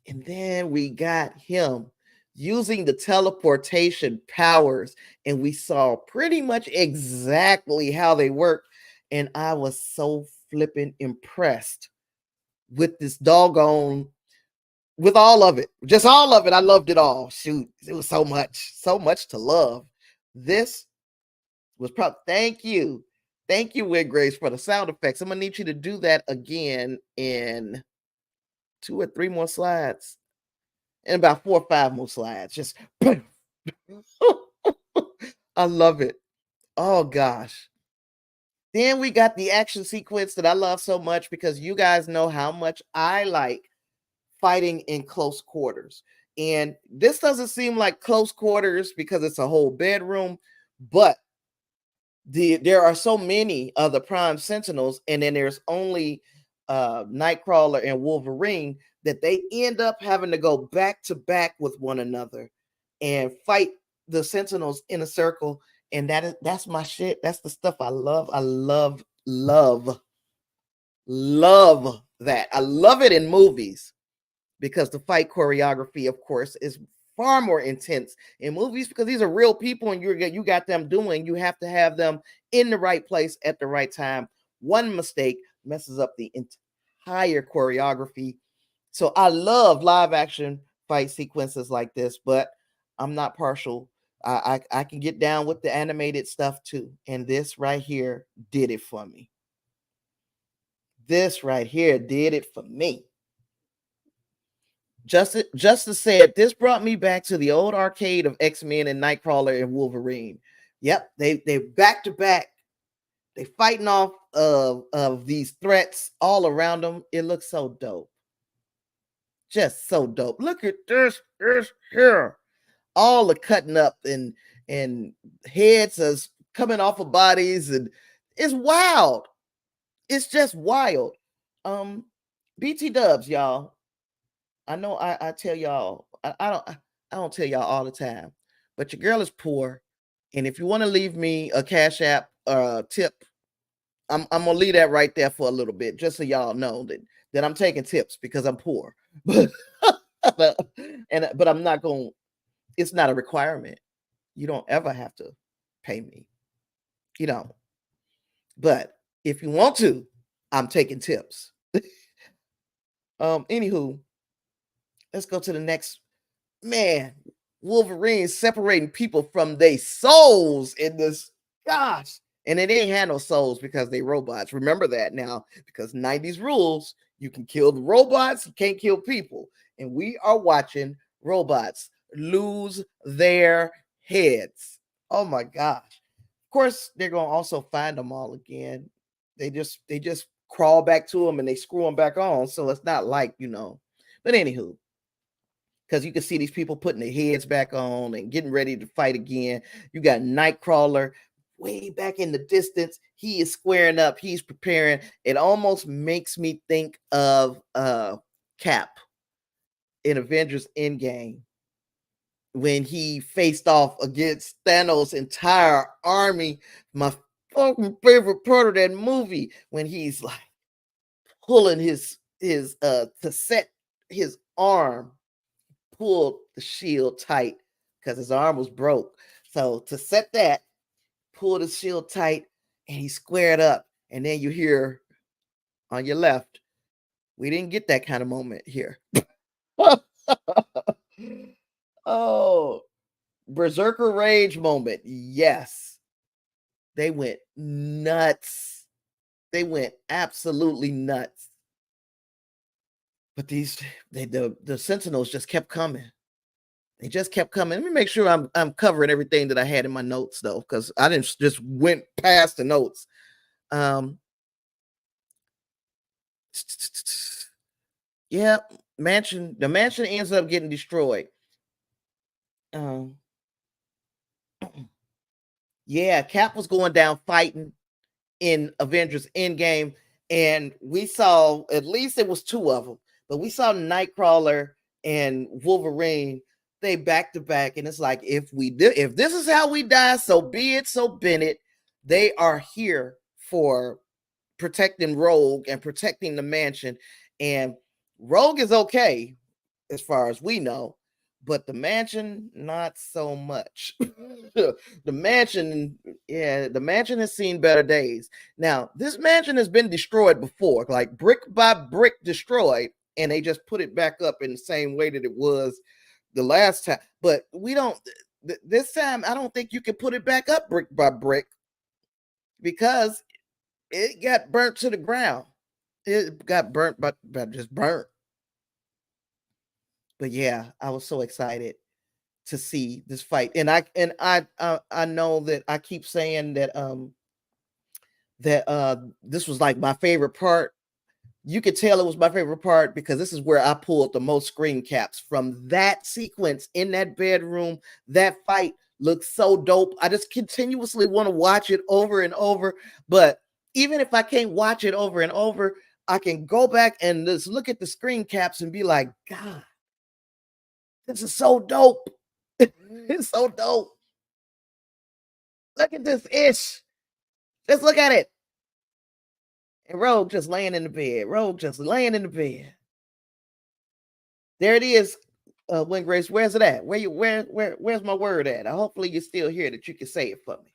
and then we got him using the teleportation powers, and we saw pretty much exactly how they work. And I was so flipping impressed with this doggone, with all of it, just all of it. I loved it all. Shoot, it was so much to love. This was probably, thank you, Wig Grace, for the sound effects. I'm gonna need you to do that again in 2 or 3 more slides, and about 4 or 5 more slides. Just, I love it. Oh gosh. Then we got the action sequence that I love so much, because you guys know how much I like fighting in close quarters. And this doesn't seem like close quarters because it's a whole bedroom, but there are so many of the Prime Sentinels, and then there's only Nightcrawler and Wolverine, that they end up having to go back to back with one another and fight the Sentinels in a circle. And that's my shit. That's the stuff I love. I love that. I love it in movies. because the fight choreography, of course, is far more intense in movies because these are real people and you got them doing. You have to have them in the right place at the right time. One mistake messes up the entire choreography. So I love live action fight sequences like this, but I'm not partial. I can get down with the animated stuff too. And this right here did it for me. This right here did it for me. Justice said this brought me back to the old arcade of X-Men and Nightcrawler and Wolverine. Yep, they back to back. They fighting off of these threats all around them. It looks so dope. Just so dope. Look at this here. All the cutting up and heads is coming off of bodies, and it's wild. It's just wild. BT dubs, y'all. I know I tell y'all, I don't tell y'all all the time, but your girl is poor. And if you want to leave me a Cash App tip, I'm gonna leave that right there for a little bit, just so y'all know that I'm taking tips because I'm poor. But but I'm not going, it's not a requirement. You don't ever have to pay me. You know. But if you want to, I'm taking tips. Anywho, let's go to the next. Man, Wolverine separating people from their souls in this. Gosh. And it ain't had no souls because they robots. Remember that now, because 90s rules, you can kill the robots, you can't kill people. And we are watching robots lose their heads. Oh my gosh. Of course, they're gonna also find them all again. They just crawl back to them and they screw them back on. So it's not like, But anywho, because you can see these people putting their heads back on and getting ready to fight again. You got Nightcrawler way back in the distance. He is squaring up. He's preparing. It almost makes me think of Cap in Avengers Endgame when he faced off against Thanos' entire army. My fucking favorite part of that movie, when he's like pulling his to set his arm, pulled the shield tight because his arm was broke. So to set that, pull the shield tight, and he squared up. And then you hear on your left, we didn't get that kind of moment here. Oh, Berserker Rage moment. Yes. They went nuts. They went absolutely nuts. But the Sentinels just kept coming. They just kept coming. Let me make sure I'm covering everything that I had in my notes though, because I didn't just went past the notes. Yeah, the mansion ends up getting destroyed. Yeah, Cap was going down fighting in Avengers Endgame, and we saw, at least it was two of them, but we saw Nightcrawler and Wolverine. They back to back, and it's like, if this is how we die, so be it, so Bennett. They are here for protecting Rogue and protecting the mansion, and Rogue is okay as far as we know, but the mansion not so much. The mansion has seen better days. Now, this mansion has been destroyed before, like brick by brick destroyed, and they just put it back up in the same way that it was the last time. But we don't, this time I don't think you can put it back up brick by brick, because it got burnt to the ground. It got burnt, but just burnt. But yeah, I was so excited to see this fight, and I know that I keep saying that this was like my favorite part. You could tell it was my favorite part because this is where I pulled the most screen caps from that sequence in that bedroom. That fight looks so dope. I just continuously want to watch it over and over. But even if I can't watch it over and over, I can go back and just look at the screen caps and be like, God, this is so dope. It's so dope. Look at this ish. Just look at it. And Rogue just laying in the bed. Rogue just laying in the bed. There it is. When Grace, where's it at? Where's my word at? Hopefully you're still here that you can say it for me.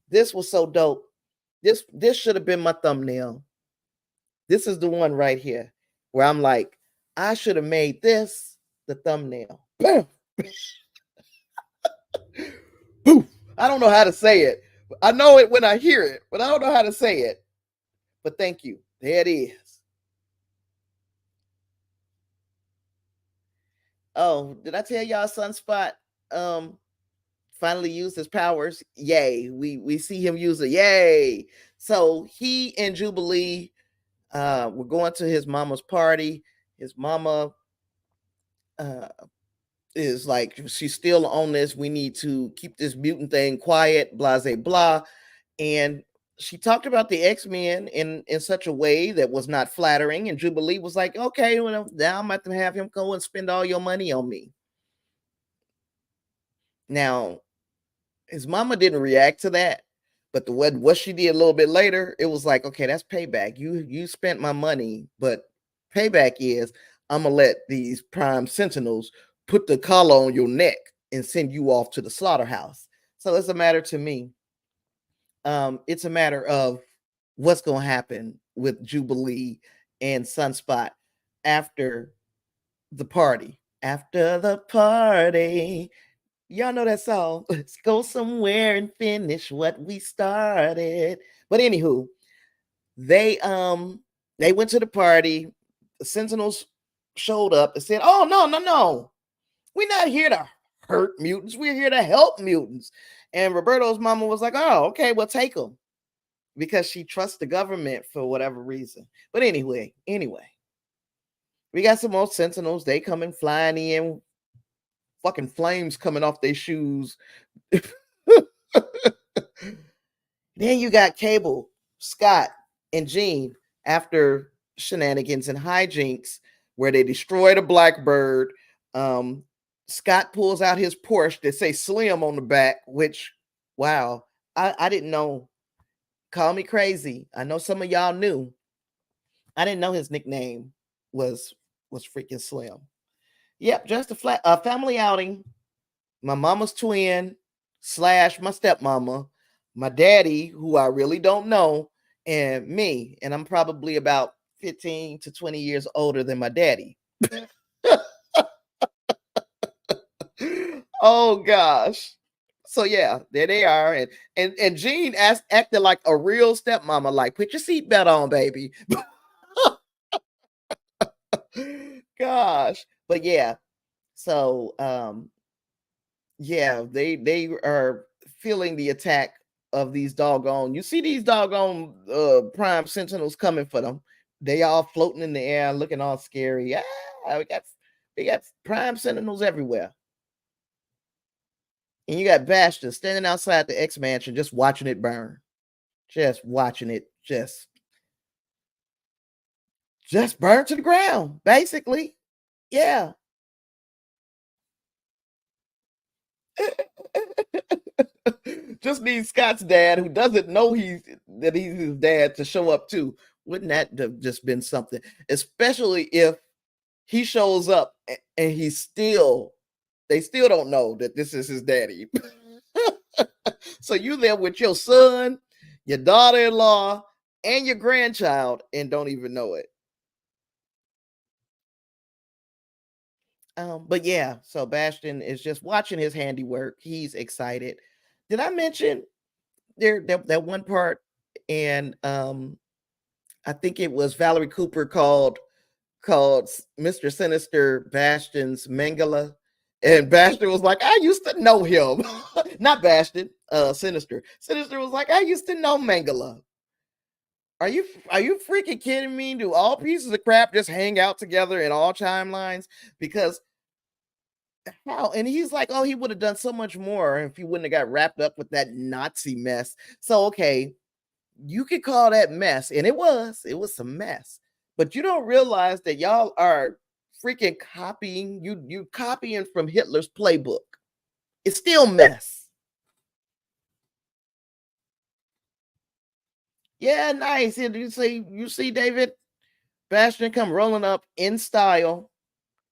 This was so dope. This should have been my thumbnail. This is the one right here where I'm like, I should have made this the thumbnail. Bam. I don't know how to say it. I know it when I hear it, but I don't know how to say it. But thank you. There it is. Oh, did I tell y'all Sunspot finally used his powers? Yay. We see him use it. Yay. So he and Jubilee were going to his mama's party. His mama is like, she's still on this. We need to keep this mutant thing quiet, blah, blah, blah. And she talked about the X-Men in such a way that was not flattering. And Jubilee was like, okay, well, now I'm about to have him go and spend all your money on me. Now, his mama didn't react to that, but what she did a little bit later, it was like, okay, that's payback. You spent my money, but payback is I'm gonna let these Prime Sentinels put the collar on your neck and send you off to the slaughterhouse. So it's a matter to me. It's a matter of what's gonna happen with Jubilee and Sunspot after the party. After the party, y'all know that song. Let's go somewhere and finish what we started. But anywho, they went to the party. The Sentinels showed up and said, "Oh no. We're not here to hurt mutants. We're here to help mutants." And Roberto's mama was like, "Oh, okay, well take them." Because she trusts the government for whatever reason. But anyway, we got some more Sentinels. They coming flying in, fucking flames coming off their shoes. Then you got Cable, Scott, and Jean after shenanigans and hijinks where they destroy the Blackbird. Scott pulls out his Porsche that say Slim on the back, which, wow, I didn't know. Call me crazy. I know some of y'all knew. I didn't know his nickname was freaking Slim. Yep, just a family outing. My mama's twin / my stepmama, my daddy, who I really don't know, and me. And I'm probably about 15 to 20 years older than my daddy. Oh gosh. So yeah, there they are. And Jean acted like a real stepmama, like, put your seatbelt on, baby. Gosh. But yeah. So yeah, they are feeling the attack of these doggone. You see these doggone Prime Sentinels coming for them. They all floating in the air, looking all scary. We got Prime Sentinels everywhere. And you got Bastion standing outside the X Mansion, just watching it burn, just watching it just burn to the ground, basically. Yeah. Just need Scott's dad, who doesn't know he's his dad, to show up too. Wouldn't that have just been something? Especially if he shows up and they still don't know that this is his daddy. So you there with your son, your daughter-in-law, and your grandchild, and don't even know it. But yeah, so Bastion is just watching his handiwork. He's excited. Did I mention that one part? And I think it was Valerie Cooper called Mr. Sinister Bastion's Mangala. And Bastion was like, I used to know him. Not Bastion, Sinister. Sinister was like, I used to know Mangala. Are you freaking kidding me? Do all pieces of crap just hang out together in all timelines? Because how? And he's like, oh, he would have done so much more if he wouldn't have got wrapped up with that Nazi mess. So okay, you could call that mess, and it was some mess. But you don't realize that y'all are freaking copying, you copying from Hitler's playbook. It's still mess. Yeah, nice. And you see David Bastion come rolling up in style,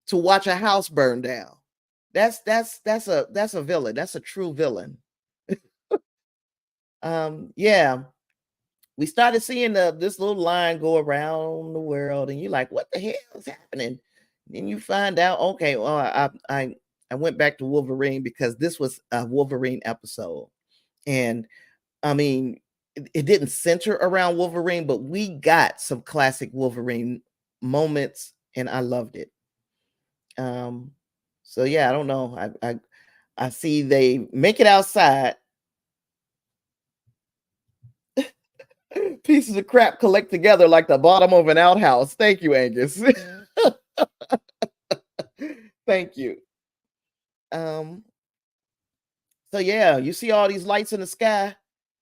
to watch a house burn down. That's a villain. That's a true villain. Yeah, we started seeing this little line go around the world, and you're like, what the hell is happening? Then you find out, okay, well, I went back to Wolverine because this was a Wolverine episode. And I mean, it didn't center around Wolverine, but we got some classic Wolverine moments, and I loved it. So yeah, I don't know. I see they make it outside. Pieces of crap collect together like the bottom of an outhouse. Thank you, Angus. Thank you. Um, so yeah, you see all these lights in the sky.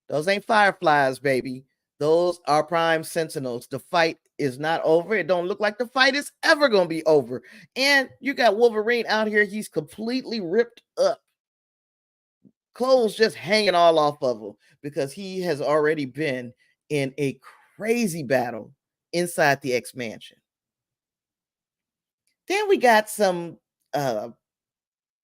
Those ain't fireflies, baby. Those are prime sentinels. The fight is not over. It don't look like the fight is ever gonna be over. And you got Wolverine out here. He's completely ripped up, clothes just hanging all off of him because he has already been in a crazy battle inside the X Mansion. Then we got some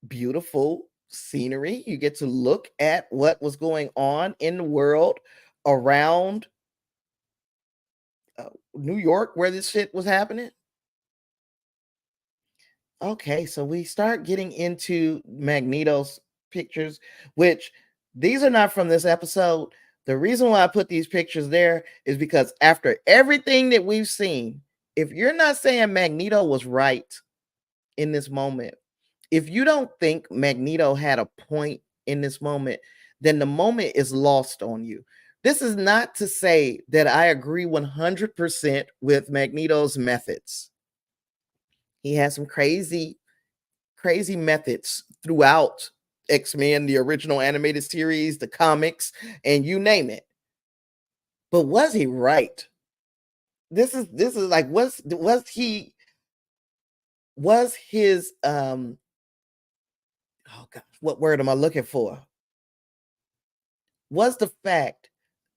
beautiful scenery. You get to look at what was going on in the world around New York where this shit was happening. Okay, so we start getting into Magneto's pictures, which these are not from this episode. The reason why I put these pictures there is because after everything that we've seen, if you're not saying Magneto was right in this moment, if you don't think Magneto had a point in this moment, then the moment is lost on you. This is not to say that I agree 100% with Magneto's methods. He has some crazy methods throughout X-Men, the original animated series, the comics, and you name it. But was he right? This is like was his oh god, what word am I looking for? Was the fact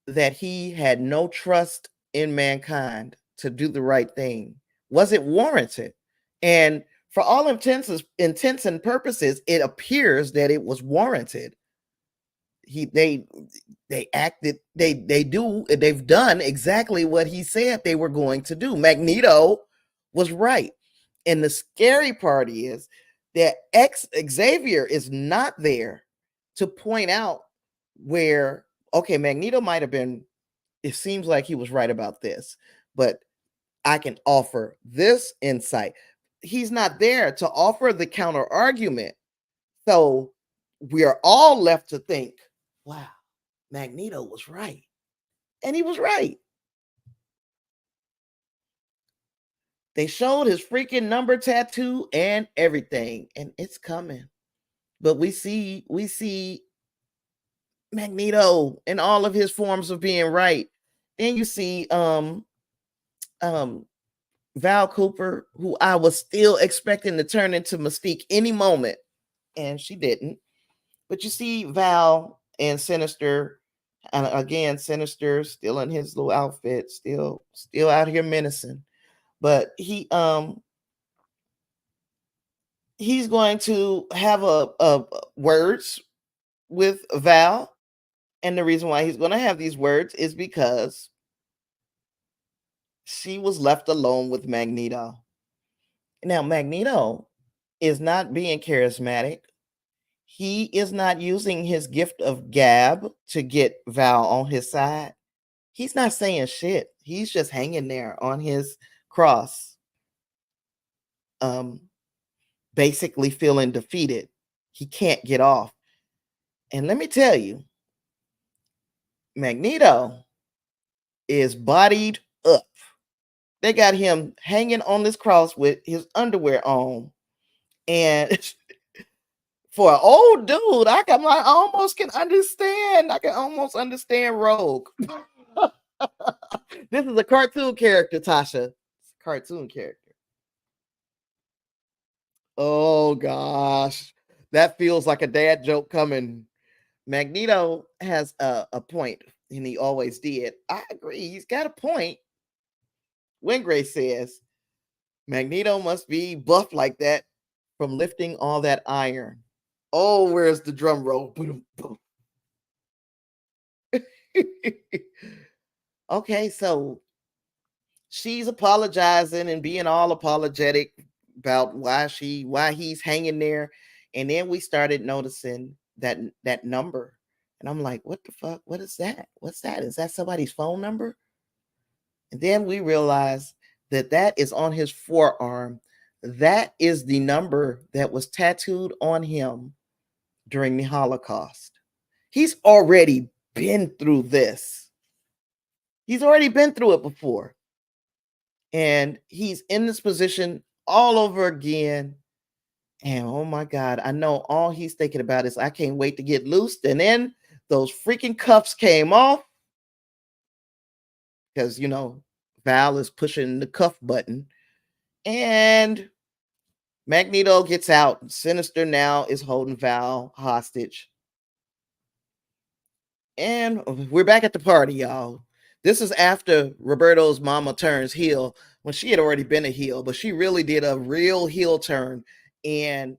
that he had no trust in mankind to do the right thing, was it warranted? And for all intents and purposes, it appears that it was warranted. They acted, they've done exactly what he said they were going to do. Magneto was right. And the scary part is that Xavier is not there to point out where, okay, Magneto might have been, it seems like he was right about this, but I can offer this insight. He's not there to offer the counter argument. So we are all left to think, wow, Magneto was right. And he was right. They showed his freaking number tattoo and everything, and it's coming. But we see Magneto in all of his forms of being right. Then you see Val Cooper, who I was still expecting to turn into Mystique any moment, and she didn't. But you see Val and Sinister, and again, Sinister still in his little outfit, still out here menacing. But he's going to have a words with Val, and the reason why he's going to have these words is because she was left alone with Magneto. Now, Magneto is not being charismatic. He is not using his gift of gab to get Val on his side. He's not saying shit. He's just hanging there on his cross, basically feeling defeated. He can't get off. And let me tell you, Magneto is bodied up. They got him hanging on this cross with his underwear on. And for an old dude, I almost can understand. I can almost understand Rogue. This is a cartoon character, Tasha. It's a cartoon character. Oh gosh, that feels like a dad joke coming. Magneto has a point, and he always did. I agree. He's got a point. Wingray says, Magneto must be buff like that from lifting all that iron. Oh, where's the drum roll? Boom, boom. Okay, so she's apologizing and being all apologetic about why he's hanging there. And then we started noticing that number. And I'm like, what the fuck? What is that? What's that? Is that somebody's phone number? And then we realized that is on his forearm. That is the number that was tattooed on him during the Holocaust. He's already been through this. He's already been through it before. And he's in this position all over again. And oh my God, I know all he's thinking about is I can't wait to get loosed. And then those freaking cuffs came off because, Val is pushing the cuff button. And Magneto gets out. Sinister now is holding Val hostage. And we're back at the party, y'all. This is after Roberto's mama turns heel when she had already been a heel, but she really did a real heel turn. And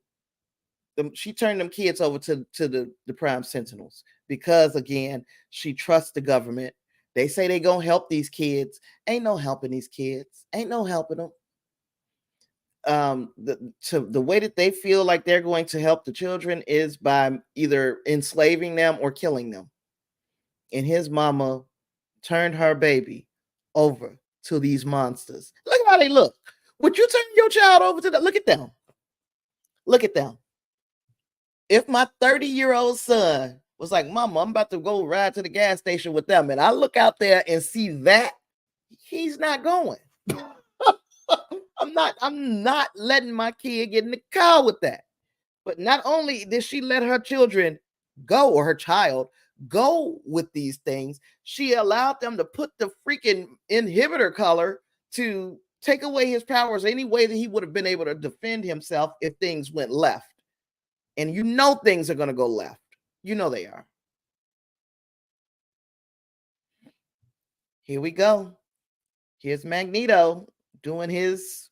she turned them kids over to the Prime Sentinels because, again, she trusts the government. They say they gonna help these kids. Ain't no helping these kids. Ain't no helping them. The way that they feel like they're going to help the children is by either enslaving them or killing them. And his mama turned her baby over to these monsters. Look how they look. Would you turn your child over to them? Look at them. Look at them. If my 30-year-old son was like, Mama, I'm about to go ride to the gas station with them, and I look out there and see that, he's not going. I'm not letting my kid get in the car with that. But not only did she let her children go, or her child go with these things, she allowed them to put the freaking inhibitor color to take away his powers any way that he would have been able to defend himself if things went left. And things are going to go left. They are. Here we go. Here's Magneto doing his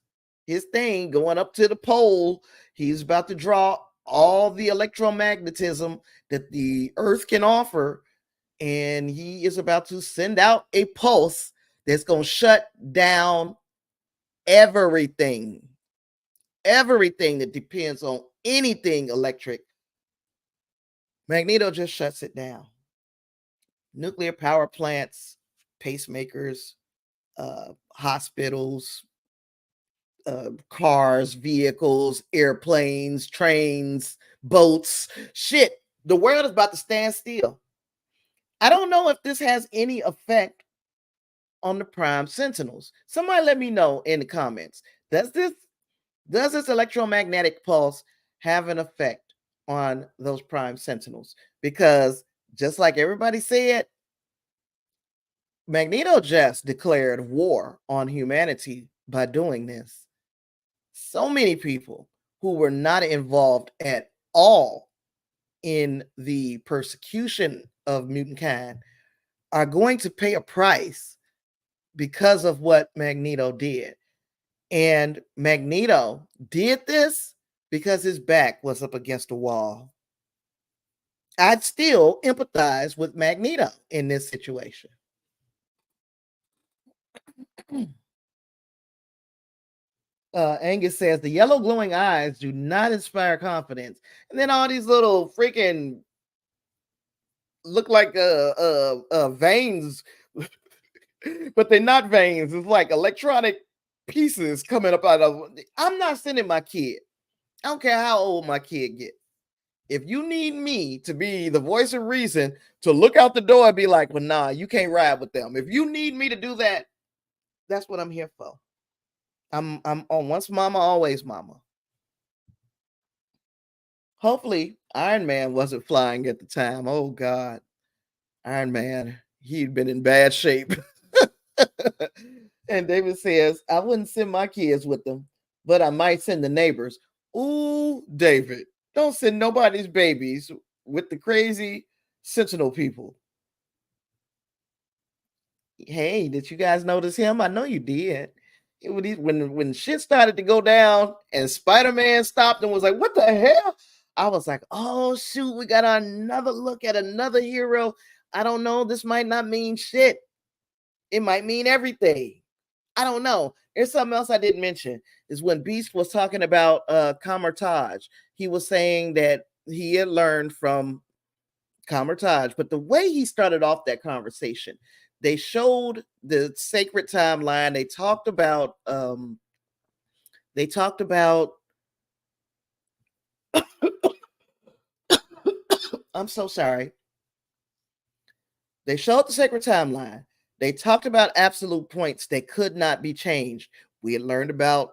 thing, going up to the pole. He's about to draw all the electromagnetism that the earth can offer, and he is about to send out a pulse that's going to shut down everything that depends on anything electric. Magneto just shuts it down. Nuclear power plants, pacemakers, hospitals, cars, vehicles, airplanes, trains, boats. Shit, the world is about to stand still. I don't know if this has any effect on the Prime Sentinels. Somebody let me know in the comments. Does this electromagnetic pulse have an effect on those Prime Sentinels? Because just like everybody said, Magneto just declared war on humanity by doing this. So many people who were not involved at all in the persecution of mutant kind are going to pay a price because of what Magneto did. And Magneto did this because his back was up against a wall. I'd still empathize with Magneto in this situation. Angus says the yellow glowing eyes do not inspire confidence, and then all these little freaking look like veins, but they're not veins. It's like electronic pieces coming up out of. I'm not sending my kid. I don't care how old my kid gets. If you need me to be the voice of reason to look out the door and be like, well, nah, you can't ride with them. If you need me to do that, that's what I'm here for. I'm on once mama, always mama. Hopefully, Iron Man wasn't flying at the time. Oh God, Iron Man, he'd been in bad shape. And David says, I wouldn't send my kids with them, but I might send the neighbors. Ooh, David, don't send nobody's babies with the crazy Sentinel people. Hey, did you guys notice him? I know you did. when shit started to go down and Spider-Man stopped and was like, "What the hell?" I was like, "Oh shoot, we got another look at another hero. I don't know. This might not mean shit. It might mean everything. I don't know." There's something else I didn't mention is when Beast was talking about Kamartaj. He was saying that he had learned from Kamartaj, but the way he started off that conversation, they showed the sacred timeline. They talked about I'm so sorry. They showed the sacred timeline. They talked about absolute points that could not be changed. We had learned about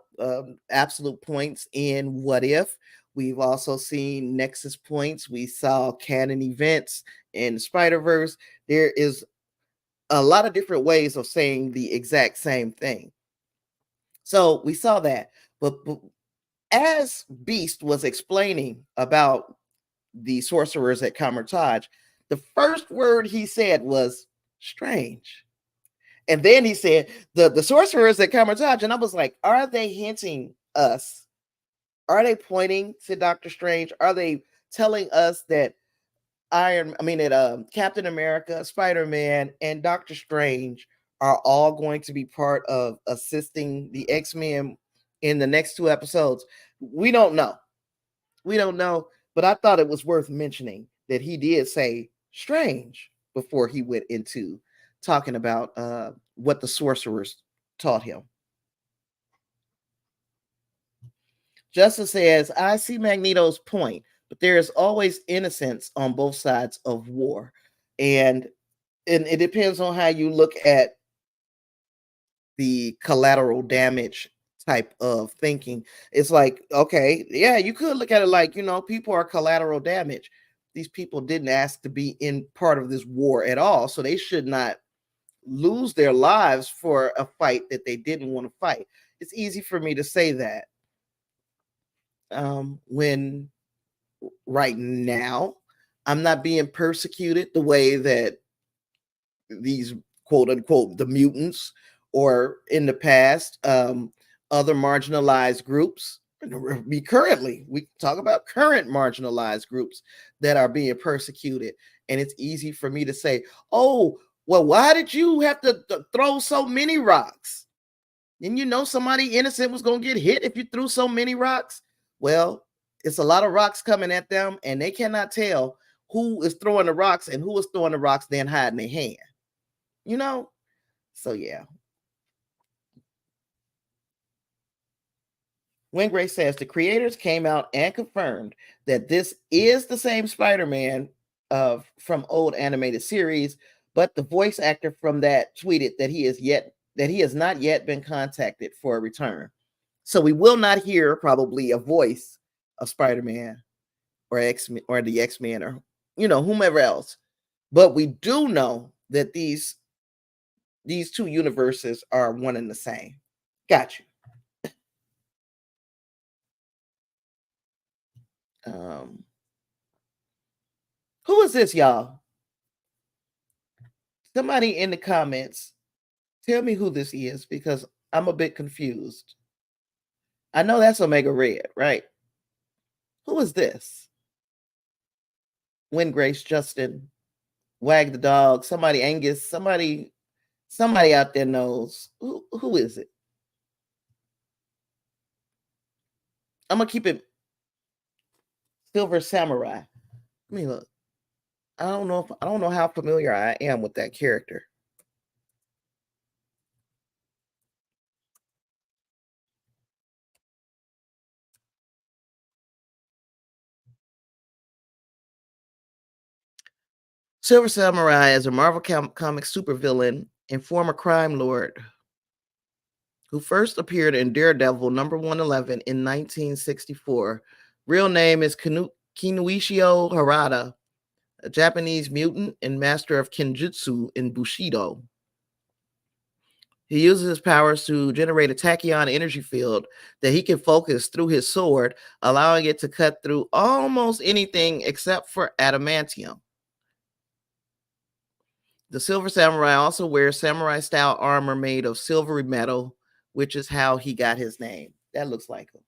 absolute points in What If. We've also seen Nexus points. We saw canon events in Spider-Verse. There is a lot of different ways of saying the exact same thing. So we saw that. But as Beast was explaining about the sorcerers at Kamertaj, the first word he said was strange. And then he said the sorcerers at Kamertaj, and I was like, are they hinting us? Are they pointing to Doctor Strange? Are they telling us that Captain America, Spider-Man, and Doctor Strange are all going to be part of assisting the X-Men in the next 2 episodes? We don't know. We don't know, but I thought it was worth mentioning that he did say strange before he went into talking about what the sorcerers taught him. Justin says, I see Magneto's point, but there is always innocence on both sides of war. And it depends on how you look at the collateral damage type of thinking. It's like, okay, yeah, you could look at it like, people are collateral damage. These people didn't ask to be in part of this war at all, so they should not lose their lives for a fight that they didn't want to fight. It's easy for me to say that when right now I'm not being persecuted the way that these quote unquote the mutants or in the past other marginalized groups. We talk about current marginalized groups that are being persecuted, and it's easy for me to say, oh well, why did you have to throw so many rocks? And somebody innocent was going to get hit if you threw so many rocks. Well, it's a lot of rocks coming at them, and they cannot tell who is throwing the rocks and who is throwing the rocks then hiding their hand. So yeah. When Grace says the creators came out and confirmed that this is the same Spider-Man from old animated series, but the voice actor from that tweeted that he has not yet been contacted for a return. So we will not hear probably a voice of Spider-Man or X-Men or the X-Men or whomever else. But we do know that these two universes are one and the same. Got you. Who is this, y'all? Somebody in the comments, tell me who this is because I'm a bit confused. I know that's Omega Red, right? Who is this? When Grace, Justin, Wag the Dog, somebody, Angus, somebody out there knows. Who is it? I'm gonna keep it Silver Samurai. Let me look. I don't know how familiar I am with that character. Silver Samurai is a Marvel Comics supervillain and former crime lord who first appeared in Daredevil number 111 in 1964. Real name is Kinuishio Harada, a Japanese mutant and master of Kenjutsu in Bushido. He uses his powers to generate a tachyon energy field that he can focus through his sword, allowing it to cut through almost anything except for adamantium. The Silver Samurai also wears samurai-style armor made of silvery metal which is how he got his name. That looks like him.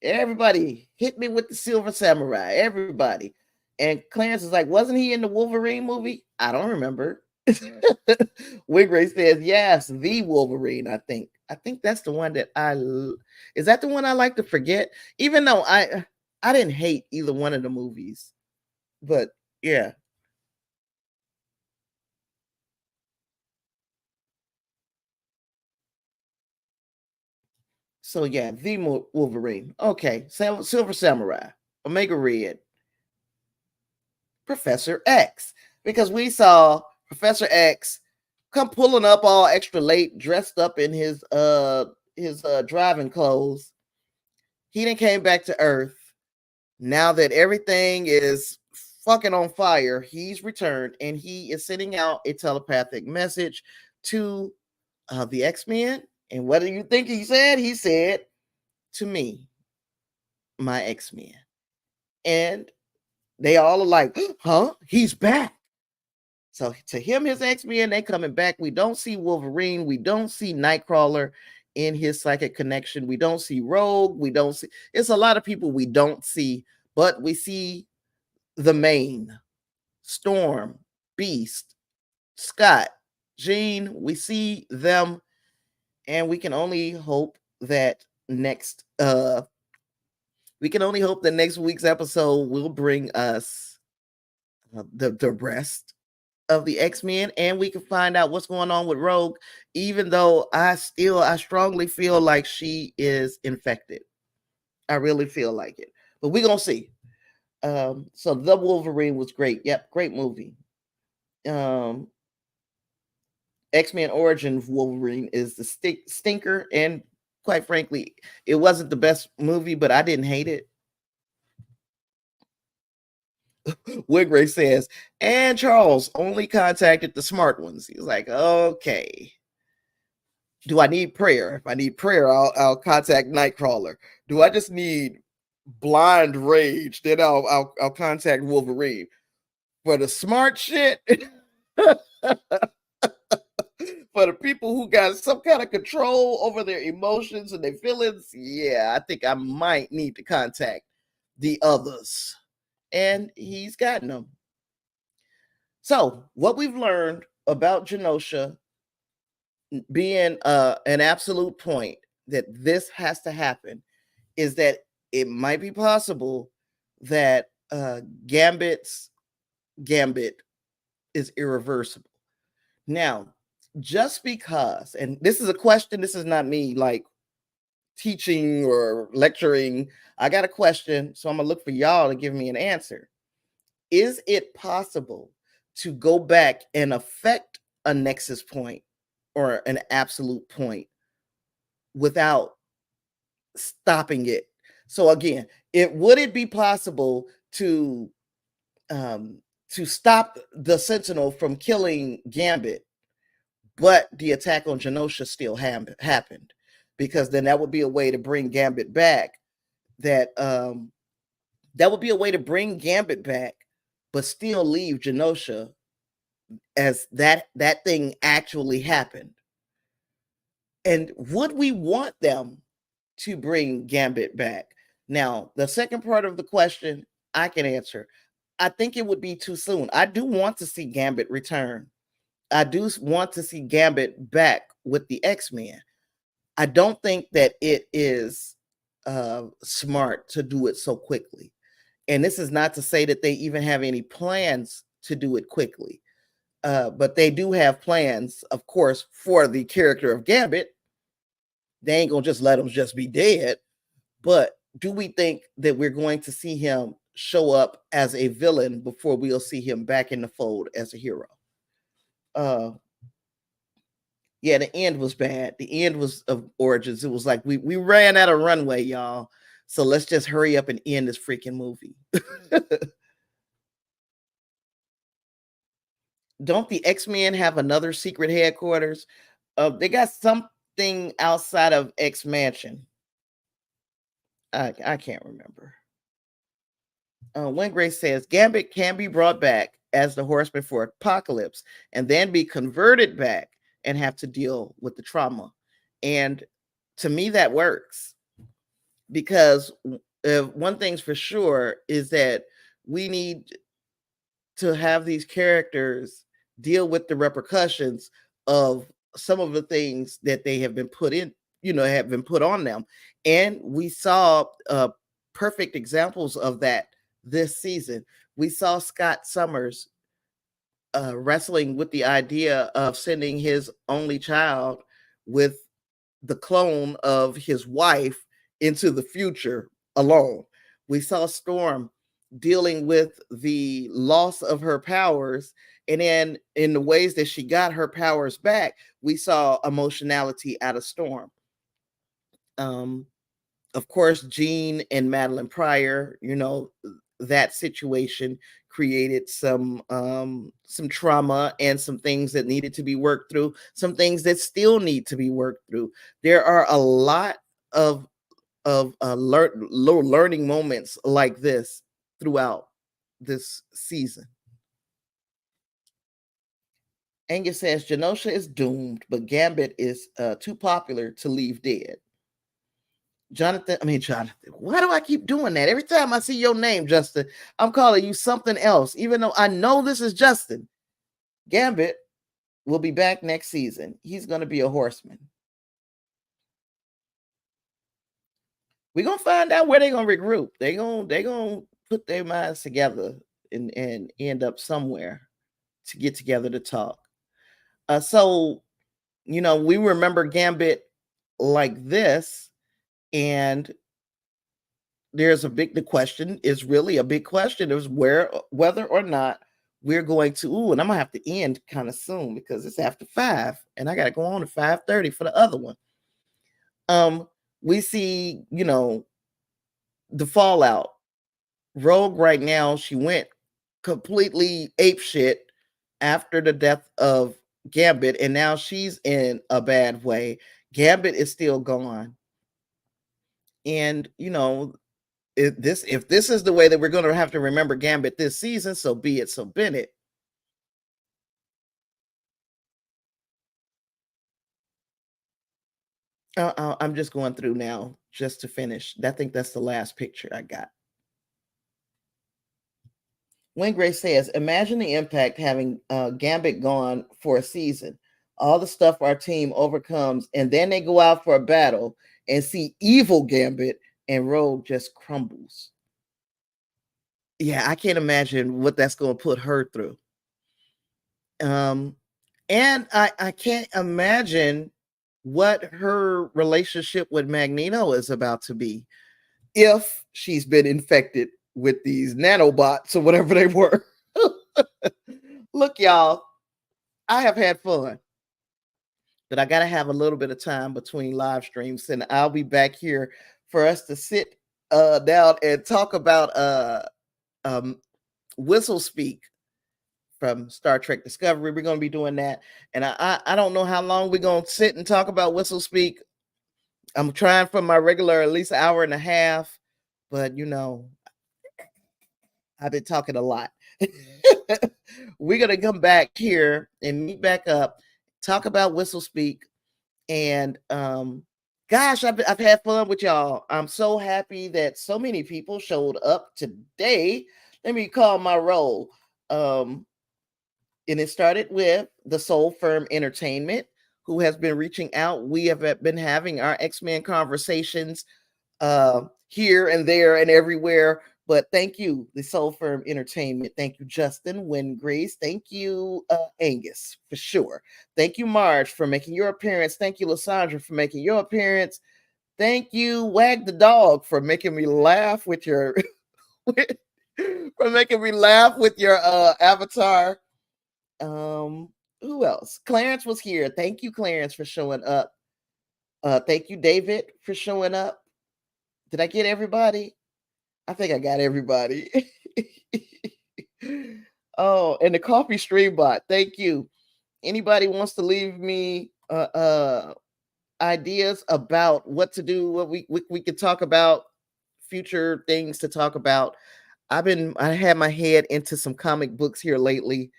Everybody hit me with the Silver Samurai. Everybody. And Clarence is like, wasn't he in the Wolverine movie? I don't remember. Wigray says, yes, the Wolverine, I think. I think that's the one that is that the one I like to forget? Even though I didn't hate either one of the movies. But yeah. So yeah, the Wolverine. Okay, Silver Samurai, Omega Red, Professor X, because we saw Professor X come pulling up all extra late, dressed up in his driving clothes. He then came back to Earth. Now that everything is fucking on fire, he's returned and he is sending out a telepathic message to the X-Men. And what do you think he said? He said, to me, my X-Men. And they all are like, huh? He's back. So to him, his X-Men, they coming back. We don't see Wolverine. We don't see Nightcrawler in his psychic connection. We don't see Rogue. We don't see, it's a lot of people we don't see, but we see the main Storm, Beast, Scott, Jean. We see them, and we can only hope that next week's episode will bring us the rest of the X-Men, and we can find out what's going on with Rogue, even though I strongly feel like she is infected. I really feel like it, but we're gonna see. So the Wolverine was great. Yep, great movie. X-Men Origin Wolverine is the stinker, and quite frankly, it wasn't the best movie, but I didn't hate it. Wigray says, and Charles only contacted the smart ones. He's like, okay. Do I need prayer? If I need prayer, I'll contact Nightcrawler. Do I just need blind rage? Then I'll contact Wolverine. For the smart shit, for the people who got some kind of control over their emotions and their feelings, yeah, I think I might need to contact the others. And he's gotten them. So, what we've learned about Genosha being an absolute point that this has to happen is that it might be possible that Gambit's gambit is irreversible. Now, just because, and this is a question, this is not me like teaching or lecturing. I got a question, so I'm gonna look for y'all to give me an answer. Is it possible to go back and affect a nexus point or an absolute point without stopping it? So again, would it be possible to stop the Sentinel from killing Gambit, but the attack on Genosha still happened? Because then that would be a way to bring Gambit back. That would be a way to bring Gambit back, but still leave Genosha as that thing actually happened. And would we want them to bring Gambit back? Now, the second part of the question I can answer. I think it would be too soon. I do want to see Gambit return. I do want to see Gambit back with the X-Men. I don't think that it is smart to do it so quickly. And this is not to say that they even have any plans to do it quickly. But they do have plans, of course, for the character of Gambit. They ain't gonna just let him just be dead. But do we think that we're going to see him show up as a villain before we'll see him back in the fold as a hero? Yeah, the end was bad. The end was of Origins. It was like we ran out of runway, y'all. So let's just hurry up and end this freaking movie. Don't the X-Men have another secret headquarters? They got something outside of X Mansion. I can't remember. When Grace says Gambit can be brought back as the horseman for Apocalypse and then be converted back and have to deal with the trauma. And to me, that works because one thing's for sure is that we need to have these characters deal with the repercussions of some of the things that they have been put in, have been put on them. And we saw perfect examples of that this season. We saw Scott Summers wrestling with the idea of sending his only child with the clone of his wife into the future alone. We saw Storm dealing with the loss of her powers, and then in the ways that she got her powers back, we saw emotionality out of Storm. Of course, Jean and Madeline Pryor, that situation created some trauma and some things that needed to be worked through, some things that still need to be worked through. There are a lot of learning moments like this throughout this season. Angus says Genosha is doomed, but Gambit is too popular to leave dead. Jonathan, why do I keep doing that? Every time I see your name, Justin, I'm calling you something else, even though I know this is Justin. Gambit will be back next season. He's going to be a horseman. We're going to find out where they're going to regroup. They're going to put their minds together and end up somewhere to get together to talk. So, we remember Gambit like this, and the question is really a big question is whether or not we're going to, and I'm gonna have to end kind of soon because it's after 5 and I got to go on at 5:30 for the other one. We see, the fallout. Rogue right now, she went completely apeshit after the death of Gambit, and now she's in a bad way. Gambit is still gone. And, if this is the way that we're going to have to remember Gambit this season, so be it. So Bennett. I'm just going through now just to finish. I think that's the last picture I got. Wayne Gray says, imagine the impact having Gambit gone for a season. All the stuff our team overcomes, and then they go out for a battle and see evil Gambit, and Rogue just crumbles. Yeah, I can't imagine what that's going to put her through. And I can't imagine what her relationship with Magneto is about to be if she's been infected with these nanobots or whatever they were. Look, y'all, I have had fun, but I got to have a little bit of time between live streams, and I'll be back here for us to sit down and talk about Whistle Speak from Star Trek Discovery. We're going to be doing that, and I don't know how long we're going to sit and talk about Whistle Speak. I'm trying for my regular at least an hour and a half, but I've been talking a lot. We're going to come back here and meet back up, talk about Whistle Speak, and gosh, I've had fun with y'all. I'm so happy that so many people showed up today. Let me call my roll. And it started with the Soul Firm Entertainment, who has been reaching out. We have been having our X-Men conversations here and there and everywhere. But thank you, the Soul Firm Entertainment. Thank you, Justin, Wynn Grace. Thank you, Angus, for sure. Thank you, Marge, for making your appearance. Thank you, Lysandra, for making your appearance. Thank you, Wag the Dog, for making me laugh with your avatar. Who else? Clarence was here. Thank you, Clarence, for showing up. Thank you, David, for showing up. Did I get everybody? I think I got everybody. Oh, and the coffee stream bot. Thank you. Anybody wants to leave me ideas about what to do, what we could talk about, future things to talk about, I had my head into some comic books here lately.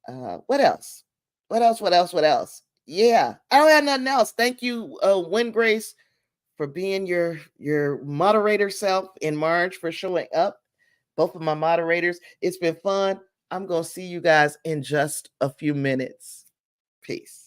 What else? What else? What else? What else? Yeah, I don't have nothing else. Thank you, Win Grace, for being your moderator self, and Marge for showing up. Both of my moderators. It's been fun. I'm gonna see you guys in just a few minutes. Peace.